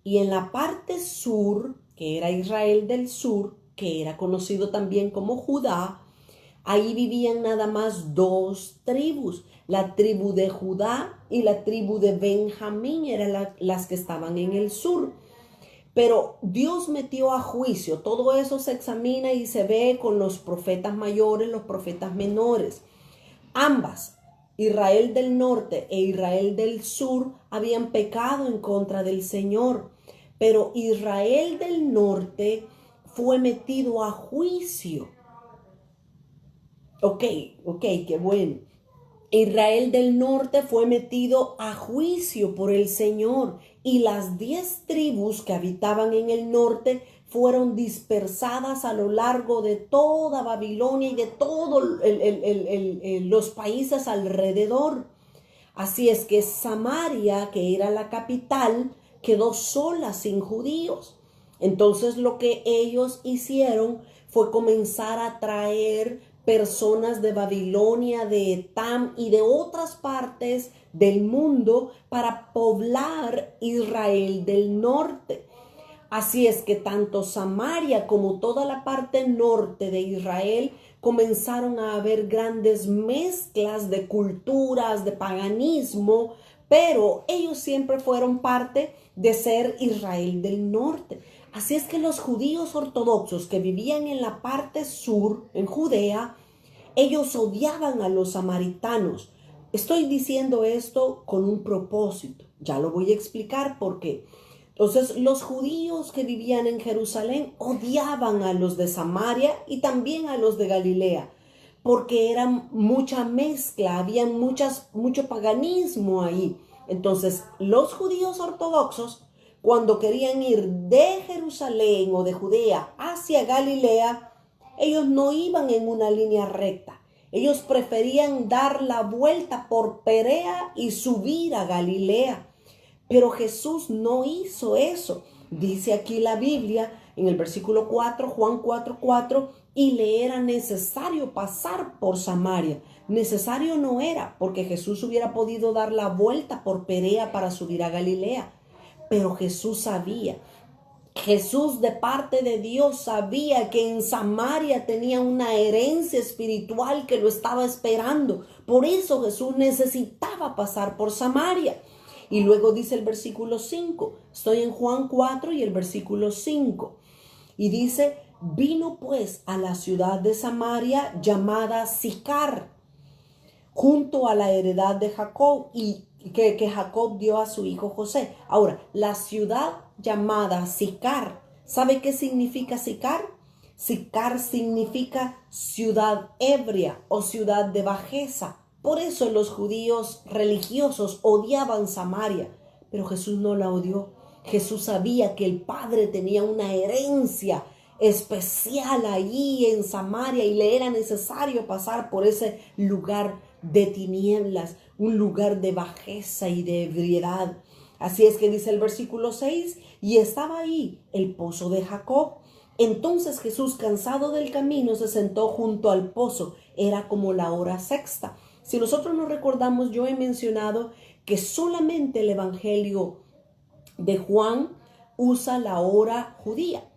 Y en la parte sur, que era Israel del sur, que era conocido también como Judá, ahí vivían nada más 2 tribus. La tribu de Judá y la tribu de Benjamín eran las que estaban en el sur. Pero Dios metió a juicio. Todo eso se examina y se ve con los profetas mayores, los profetas menores. Ambas, Israel del norte e Israel del sur, habían pecado en contra del Señor. Pero Israel del norte fue metido a juicio. Ok, qué bueno. Israel del norte fue metido a juicio por el Señor y las 10 tribus que habitaban en el norte fueron dispersadas a lo largo de toda Babilonia y de todos los países alrededor. Así es que Samaria, que era la capital, quedó sola sin judíos. Entonces lo que ellos hicieron fue comenzar a traer personas de Babilonia, de Etam y de otras partes del mundo para poblar Israel del norte. Así es que tanto Samaria como toda la parte norte de Israel comenzaron a haber grandes mezclas de culturas, de paganismo, pero ellos siempre fueron parte de ser Israel del norte. Así es que los judíos ortodoxos que vivían en la parte sur, en Judea, ellos odiaban a los samaritanos. Estoy diciendo esto con un propósito. Ya lo voy a explicar por qué. Entonces, los judíos que vivían en Jerusalén odiaban a los de Samaria y también a los de Galilea, porque era mucha mezcla, había mucho paganismo ahí. Entonces, los judíos ortodoxos, cuando querían ir de Jerusalén o de Judea hacia Galilea, ellos no iban en una línea recta. Ellos preferían dar la vuelta por Perea y subir a Galilea. Pero Jesús no hizo eso. Dice aquí la Biblia en el versículo 4, Juan 4:4, y le era necesario pasar por Samaria. Necesario no era, porque Jesús hubiera podido dar la vuelta por Perea para subir a Galilea. Pero Jesús sabía. Jesús, de parte de Dios, sabía que en Samaria tenía una herencia espiritual que lo estaba esperando. Por eso Jesús necesitaba pasar por Samaria. Y luego dice el versículo 5, estoy en Juan 4 y el versículo 5. Y dice, vino pues a la ciudad de Samaria llamada Sicar, junto a la heredad de Jacob, y que Jacob dio a su hijo José. Ahora, la ciudad llamada Sicar, ¿sabe qué significa Sicar? Sicar significa ciudad ebria o ciudad de bajeza. Por eso los judíos religiosos odiaban Samaria, pero Jesús no la odió. Jesús sabía que el Padre tenía una herencia especial allí en Samaria y le era necesario pasar por ese lugar de tinieblas, un lugar de bajeza y de ebriedad. Así es que dice el versículo 6, y estaba ahí el pozo de Jacob. Entonces Jesús, cansado del camino, se sentó junto al pozo. Era como la hora sexta. Si nosotros nos recordamos, yo he mencionado que solamente el Evangelio de Juan usa la hora judía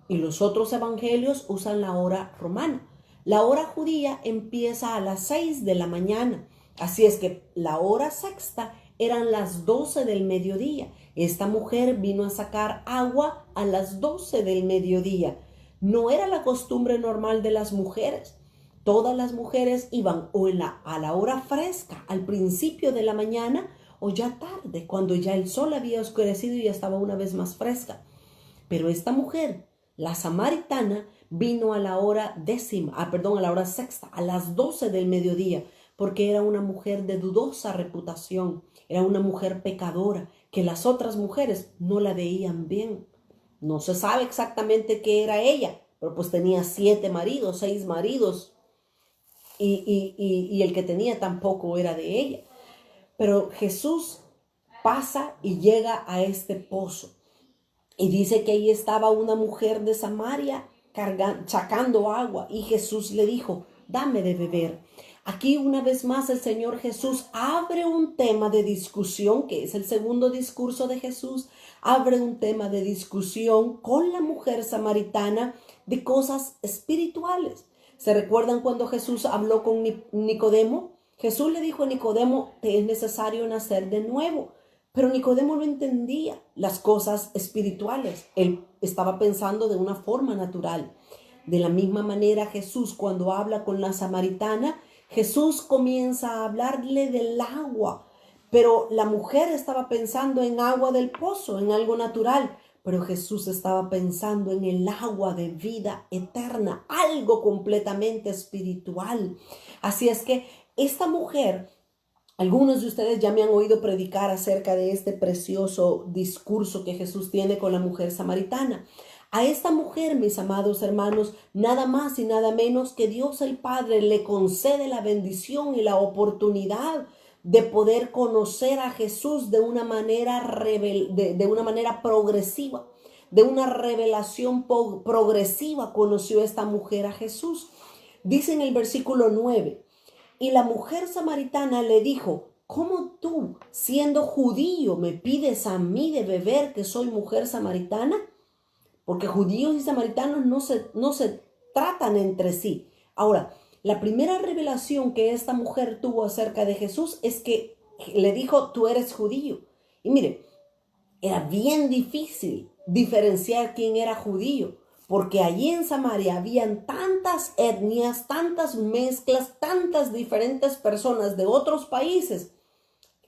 y los otros evangelios usan la hora romana. La hora judía empieza a las 6 de la mañana. Así es que la hora sexta eran las 12 del mediodía. Esta mujer vino a sacar agua a las 12 del mediodía. No era la costumbre normal de las mujeres. Todas las mujeres iban o a la hora fresca, al principio de la mañana, o ya tarde, cuando ya el sol había oscurecido y ya estaba una vez más fresca. Pero esta mujer, la samaritana, vino a la hora a la hora sexta, a las 12 del mediodía, porque era una mujer de dudosa reputación, era una mujer pecadora, que las otras mujeres no la veían bien. No se sabe exactamente qué era ella, pero pues tenía 7 maridos, 6 maridos, y el que tenía tampoco era de ella. Pero Jesús pasa y llega a este pozo. Y dice que ahí estaba una mujer de Samaria sacando agua. Y Jesús le dijo, dame de beber. Aquí una vez más el Señor Jesús abre un tema de discusión, que es el segundo discurso de Jesús. Abre un tema de discusión con la mujer samaritana de cosas espirituales. ¿Se recuerdan cuando Jesús habló con Nicodemo? Jesús le dijo a Nicodemo, te es necesario nacer de nuevo. Pero Nicodemo no entendía las cosas espirituales. Él estaba pensando de una forma natural. De la misma manera, Jesús, cuando habla con la samaritana, Jesús comienza a hablarle del agua. Pero la mujer estaba pensando en agua del pozo, en algo natural. Pero Jesús estaba pensando en el agua de vida eterna, algo completamente espiritual. Así es que esta mujer, algunos de ustedes ya me han oído predicar acerca de este precioso discurso que Jesús tiene con la mujer samaritana. A esta mujer, mis amados hermanos, nada más y nada menos que Dios el Padre le concede la bendición y la oportunidad de poder conocer a Jesús de una manera progresiva, de una revelación progresiva. Conoció esta mujer a Jesús. Dice en el versículo 9, y la mujer samaritana le dijo, ¿cómo tú, siendo judío, me pides a mí de beber, que soy mujer samaritana? Porque judíos y samaritanos no se tratan entre sí. Ahora, la primera revelación que esta mujer tuvo acerca de Jesús es que le dijo, tú eres judío. Y mire, era bien difícil diferenciar quién era judío, porque allí en Samaria habían tantas etnias, tantas mezclas, tantas diferentes personas de otros países,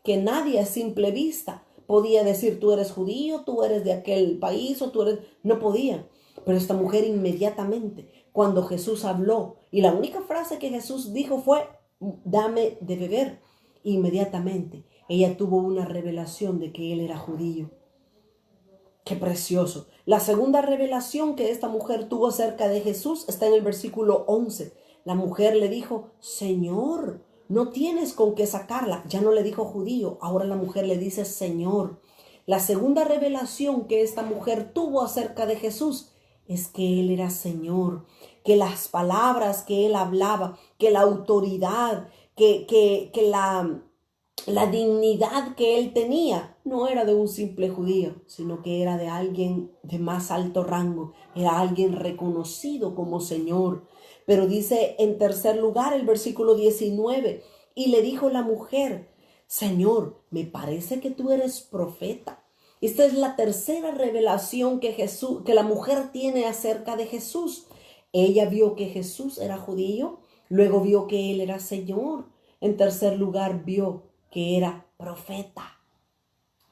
que nadie a simple vista podía decir, tú eres judío, tú eres de aquel país o tú eres... No podía. Pero esta mujer inmediatamente, cuando Jesús habló, y la única frase que Jesús dijo fue, dame de beber. Inmediatamente ella tuvo una revelación de que él era judío. ¡Qué precioso! La segunda revelación que esta mujer tuvo acerca de Jesús está en el versículo 11. La mujer le dijo, Señor, no tienes con qué sacarla. Ya no le dijo judío, ahora la mujer le dice Señor. La segunda revelación que esta mujer tuvo acerca de Jesús es que Él era Señor, que las palabras que Él hablaba, que la autoridad, que la dignidad que Él tenía no era de un simple judío, sino que era de alguien de más alto rango, era alguien reconocido como Señor. Pero dice en tercer lugar el versículo 19, y le dijo la mujer, Señor, me parece que tú eres profeta. Esta es la tercera revelación que la mujer tiene acerca de Jesús. Ella vio que Jesús era judío, luego vio que Él era Señor. En tercer lugar, vio que era profeta.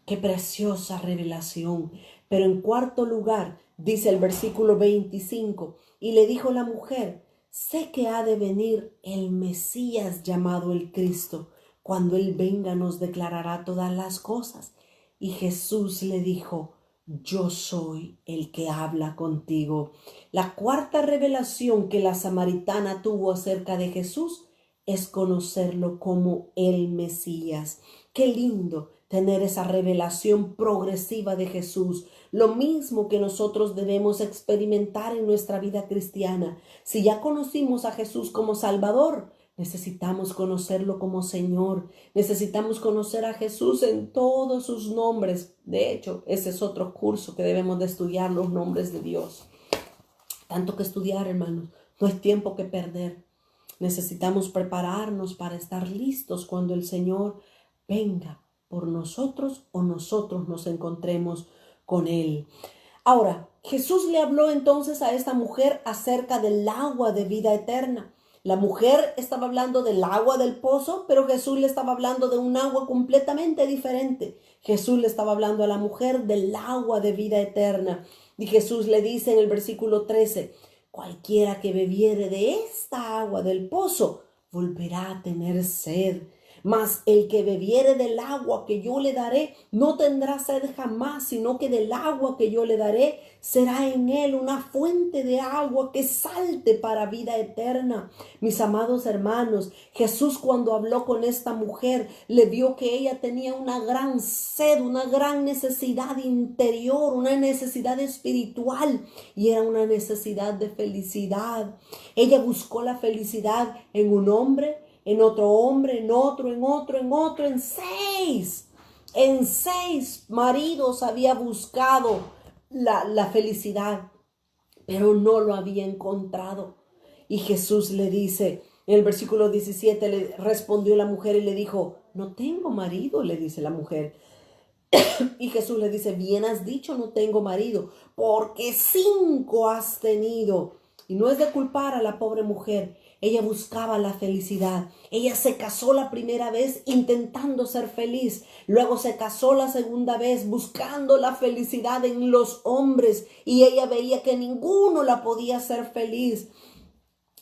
Qué preciosa revelación. Pero en cuarto lugar, dice el versículo 25, y le dijo la mujer, sé que ha de venir el Mesías llamado el Cristo. Cuando Él venga nos declarará todas las cosas. Y Jesús le dijo, yo soy el que habla contigo. La cuarta revelación que la samaritana tuvo acerca de Jesús es conocerlo como el Mesías. Qué lindo tener esa revelación progresiva de Jesús. Lo mismo que nosotros debemos experimentar en nuestra vida cristiana. Si ya conocimos a Jesús como Salvador, necesitamos conocerlo como Señor. Necesitamos conocer a Jesús en todos sus nombres. De hecho, ese es otro curso que debemos de estudiar, los nombres de Dios. Tanto que estudiar, hermanos. No es tiempo que perder. Necesitamos prepararnos para estar listos cuando el Señor venga por nosotros o nosotros nos encontremos con Él. Ahora, Jesús le habló entonces a esta mujer acerca del agua de vida eterna. La mujer estaba hablando del agua del pozo, pero Jesús le estaba hablando de un agua completamente diferente. Jesús le estaba hablando a la mujer del agua de vida eterna. Y Jesús le dice en el versículo 13, cualquiera que bebiere de esta agua del pozo volverá a tener sed. Mas el que bebiere del agua que yo le daré no tendrá sed jamás, sino que del agua que yo le daré será en él una fuente de agua que salte para vida eterna. Mis amados hermanos, Jesús cuando habló con esta mujer, le vio que ella tenía una gran sed, una gran necesidad interior, una necesidad espiritual, y era una necesidad de felicidad. Ella buscó la felicidad en un hombre, en otro hombre, en otro, en seis. En 6 maridos había buscado la felicidad, pero no lo había encontrado. Y Jesús le dice, en el versículo 17, le respondió la mujer y le dijo, no tengo marido, le dice la mujer. Y Jesús le dice, bien has dicho, no tengo marido, porque 5 has tenido. Y no es de culpar a la pobre mujer. Ella buscaba la felicidad. Ella se casó la primera vez intentando ser feliz. Luego se casó la segunda vez buscando la felicidad en los hombres. Y ella veía que ninguno la podía hacer feliz.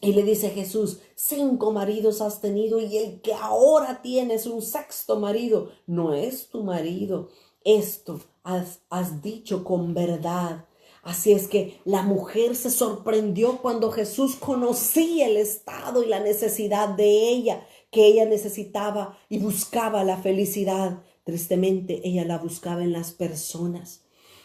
Y le dice Jesús, 5 maridos has tenido y el que ahora tienes un 6º marido no es tu marido. Esto has dicho con verdad. Así es que la mujer se sorprendió cuando Jesús conocía el estado y la necesidad de ella, que ella necesitaba y buscaba la felicidad. Tristemente, ella la buscaba en las personas.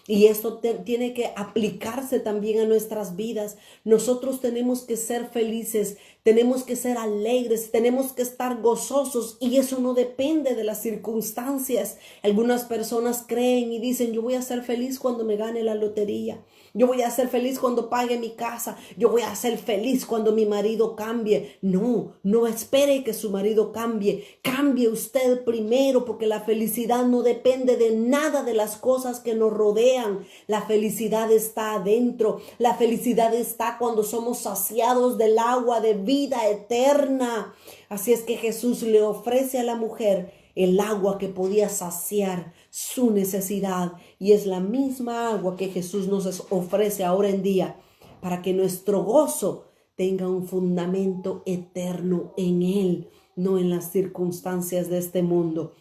Y esto tiene que aplicarse también a nuestras vidas. Nosotros tenemos que ser felices, tenemos que ser alegres, tenemos que estar gozosos, y eso no depende de las circunstancias. Algunas personas creen y dicen, yo voy a ser feliz cuando me gane la lotería. Yo voy a ser feliz cuando pague mi casa. Yo voy a ser feliz cuando mi marido cambie. No, no espere que su marido cambie. Cambie usted primero, porque la felicidad no depende de nada de las cosas que nos rodean. La felicidad está adentro. La felicidad está cuando somos saciados del agua de vida eterna. Así es que Jesús le ofrece a la mujer el agua que podía saciar su necesidad. Y es la misma agua que Jesús nos ofrece ahora en día para que nuestro gozo tenga un fundamento eterno en Él, no en las circunstancias de este mundo.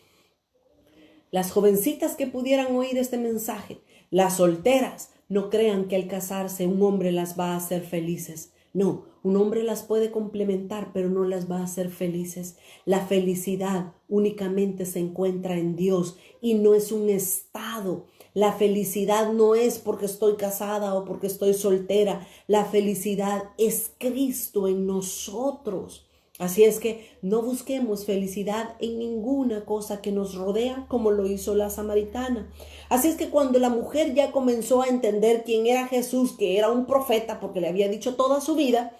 Las jovencitas que pudieran oír este mensaje, las solteras, no crean que al casarse un hombre las va a hacer felices. No, un hombre las puede complementar, pero no las va a hacer felices. La felicidad únicamente se encuentra en Dios y no es un estado. La felicidad no es porque estoy casada o porque estoy soltera. La felicidad es Cristo en nosotros. Así es que no busquemos felicidad en ninguna cosa que nos rodea, como lo hizo la samaritana. Así es que cuando la mujer ya comenzó a entender quién era Jesús, que era un profeta, porque le había dicho toda su vida,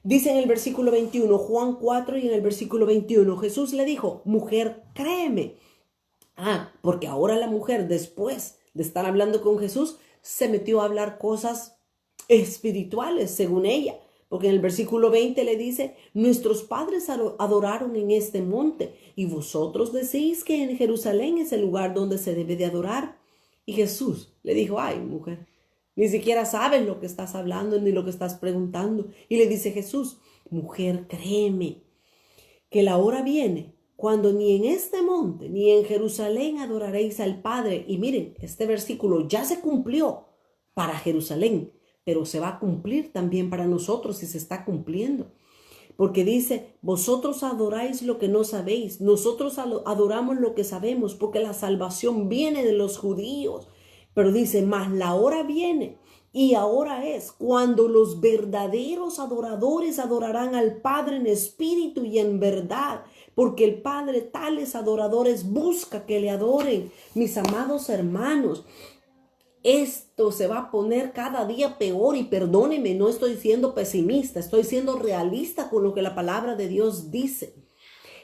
dice en el versículo 21, Juan 4 y en el versículo 21, Jesús le dijo, mujer, créeme. Porque ahora la mujer, después de estar hablando con Jesús, se metió a hablar cosas espirituales, según ella. Porque en el versículo 20 le dice, nuestros padres adoraron en este monte y vosotros decís que en Jerusalén es el lugar donde se debe de adorar. Y Jesús le dijo, ay, mujer, ni siquiera sabes lo que estás hablando ni lo que estás preguntando. Y le dice Jesús, mujer, créeme que la hora viene cuando ni en este monte ni en Jerusalén adoraréis al Padre. Y miren, este versículo ya se cumplió para Jerusalén, pero se va a cumplir también para nosotros y se está cumpliendo. Porque dice, vosotros adoráis lo que no sabéis, nosotros adoramos lo que sabemos, porque la salvación viene de los judíos. Pero dice, mas la hora viene y ahora es cuando los verdaderos adoradores adorarán al Padre en espíritu y en verdad, porque el Padre tales adoradores busca que le adoren. Mis amados hermanos, esto se va a poner cada día peor y perdóneme, no estoy siendo pesimista, estoy siendo realista con lo que la palabra de Dios dice.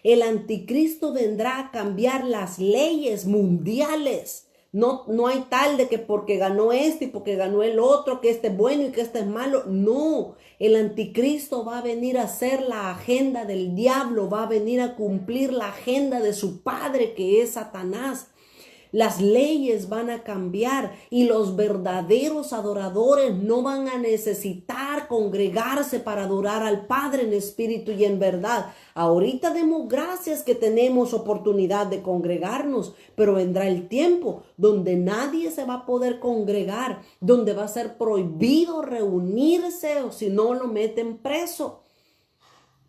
El anticristo vendrá a cambiar las leyes mundiales. No hay tal de que porque ganó este y porque ganó el otro, que este es bueno y que este es malo. No, el anticristo va a venir a hacer la agenda del diablo, va a venir a cumplir la agenda de su padre que es Satanás. Las leyes van a cambiar y los verdaderos adoradores no van a necesitar congregarse para adorar al Padre en espíritu y en verdad. Ahorita demos gracias que tenemos oportunidad de congregarnos, pero vendrá el tiempo donde nadie se va a poder congregar, donde va a ser prohibido reunirse o si no lo meten preso.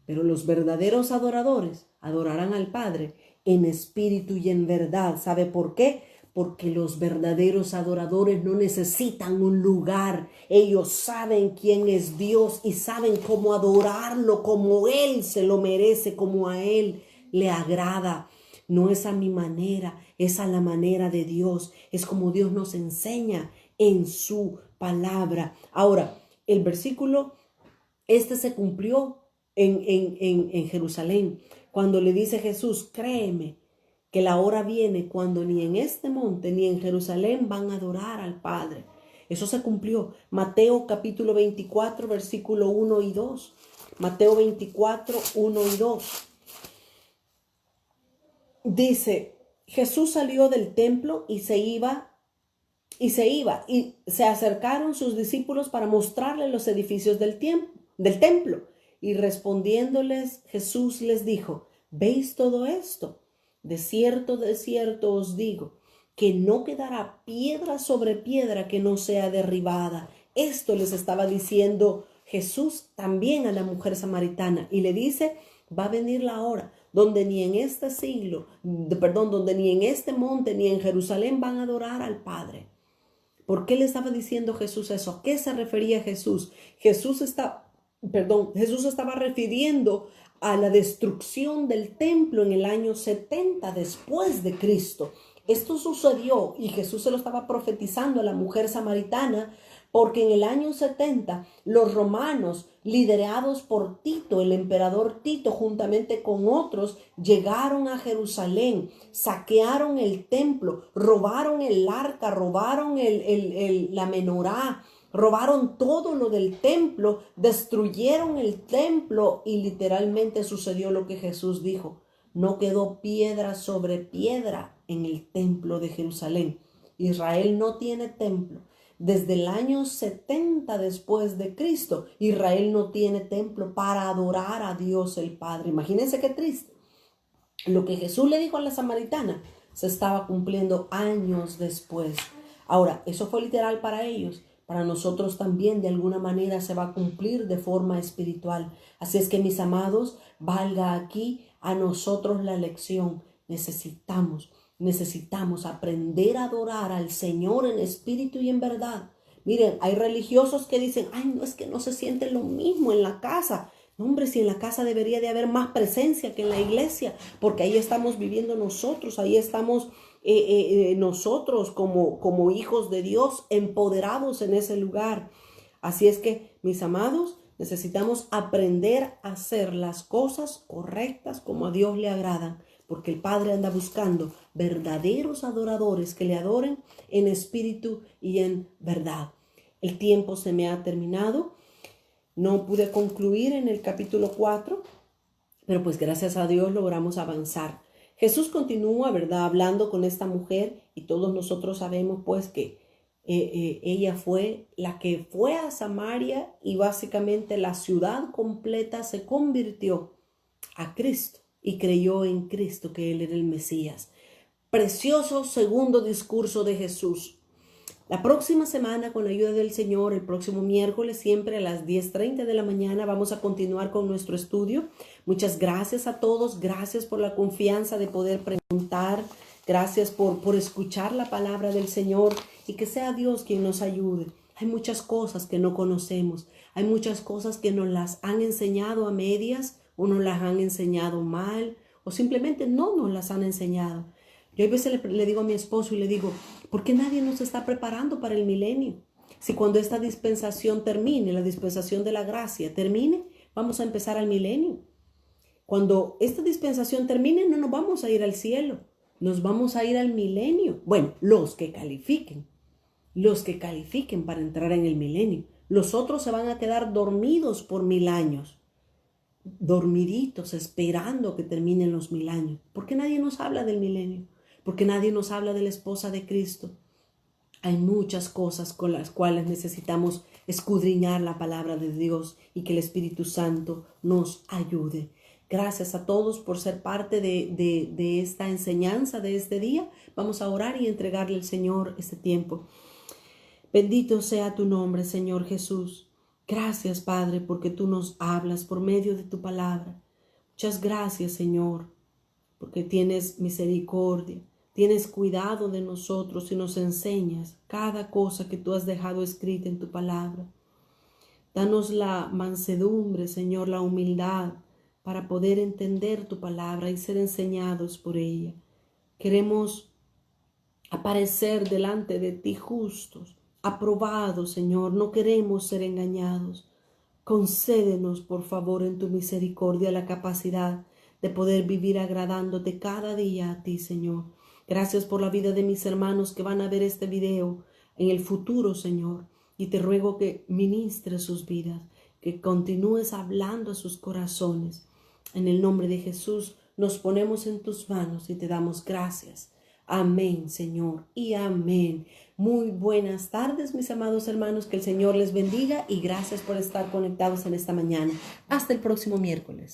Pero los verdaderos adoradores adorarán al Padre en espíritu y en verdad. ¿Sabe por qué? Porque los verdaderos adoradores no necesitan un lugar. Ellos saben quién es Dios y saben cómo adorarlo, como Él se lo merece, como a Él le agrada. No es a mi manera, es a la manera de Dios. Es como Dios nos enseña en su palabra. Ahora, el versículo, se cumplió en Jerusalén. Cuando le dice Jesús, créeme que la hora viene cuando ni en este monte ni en Jerusalén van a adorar al Padre. Eso se cumplió. Mateo capítulo 24, versículo 1 y 2. Mateo 24, 1 y 2. Dice, Jesús salió del templo y se acercaron sus discípulos para mostrarle los edificios del templo. Y respondiéndoles, Jesús les dijo, ¿veis todo esto? De cierto os digo, que no quedará piedra sobre piedra que no sea derribada. Esto les estaba diciendo Jesús también a la mujer samaritana. Y le dice, va a venir la hora donde ni en este donde ni en este monte ni en Jerusalén van a adorar al Padre. ¿Por qué le estaba diciendo Jesús eso? ¿A qué se refería Jesús? Jesús estaba refiriendo a la destrucción del templo en el año 70 después de Cristo. Esto sucedió y Jesús se lo estaba profetizando a la mujer samaritana porque en el año 70 los romanos, liderados por Tito, el emperador Tito, juntamente con otros, llegaron a Jerusalén, saquearon el templo, robaron el arca, robaron la menorá, robaron todo lo del templo, destruyeron el templo y literalmente sucedió lo que Jesús dijo. No quedó piedra sobre piedra en el templo de Jerusalén. Israel no tiene templo. Desde el año 70 después de Cristo, Israel no tiene templo para adorar a Dios el Padre. Imagínense qué triste. Lo que Jesús le dijo a la samaritana se estaba cumpliendo años después. Ahora, eso fue literal para ellos. Para nosotros también de alguna manera se va a cumplir de forma espiritual. Así es que, mis amados, valga aquí a nosotros la lección. Necesitamos aprender a adorar al Señor en espíritu y en verdad. Miren, hay religiosos que dicen, ay, no, es que no se siente lo mismo en la casa. No, hombre, si en la casa debería de haber más presencia que en la iglesia, porque ahí estamos viviendo nosotros, ahí estamos nosotros como hijos de Dios empoderados en ese lugar. Así es que, mis amados, necesitamos aprender a hacer las cosas correctas como a Dios le agradan, porque el Padre anda buscando verdaderos adoradores que le adoren en espíritu y en verdad. El tiempo se me ha terminado. No pude concluir en el capítulo 4, pero pues gracias a Dios logramos avanzar. Jesús continúa, ¿verdad?, hablando con esta mujer y todos nosotros sabemos pues que ella fue la que fue a Samaria y básicamente la ciudad completa se convirtió a Cristo y creyó en Cristo que Él era el Mesías. Precioso segundo discurso de Jesús. La próxima semana, con la ayuda del Señor, el próximo miércoles, siempre a las 10:30 de la mañana, vamos a continuar con nuestro estudio. Muchas gracias a todos. Gracias por la confianza de poder preguntar. Gracias por escuchar la palabra del Señor y que sea Dios quien nos ayude. Hay muchas cosas que no conocemos. Hay muchas cosas que nos las han enseñado a medias o nos las han enseñado mal o simplemente no nos las han enseñado. Yo a veces le digo a mi esposo y le digo, ¿por qué nadie nos está preparando para el milenio? Si cuando esta dispensación termine, la dispensación de la gracia termine, vamos a empezar al milenio. Cuando esta dispensación termine, no nos vamos a ir al cielo, nos vamos a ir al milenio. Bueno, los que califiquen para entrar en el milenio. Los otros se van a quedar dormidos por 1000 años, dormiditos, esperando que terminen los 1000 años. ¿Por qué nadie nos habla del milenio? Porque nadie nos habla de la esposa de Cristo. Hay muchas cosas con las cuales necesitamos escudriñar la palabra de Dios y que el Espíritu Santo nos ayude. Gracias a todos por ser parte de esta enseñanza de este día. Vamos a orar y entregarle al Señor este tiempo. Bendito sea tu nombre, Señor Jesús. Gracias, Padre, porque tú nos hablas por medio de tu palabra. Muchas gracias, Señor, porque tienes misericordia. Tienes cuidado de nosotros y nos enseñas cada cosa que tú has dejado escrita en tu palabra. Danos la mansedumbre, Señor, la humildad para poder entender tu palabra y ser enseñados por ella. Queremos aparecer delante de ti justos, aprobados, Señor. No queremos ser engañados. Concédenos, por favor, en tu misericordia la capacidad de poder vivir agradándote cada día a ti, Señor. Gracias por la vida de mis hermanos que van a ver este video en el futuro, Señor. Y te ruego que ministres sus vidas, que continúes hablando a sus corazones. En el nombre de Jesús nos ponemos en tus manos y te damos gracias. Amén, Señor, y amén. Muy buenas tardes, mis amados hermanos. Que el Señor les bendiga y gracias por estar conectados en esta mañana. Hasta el próximo miércoles.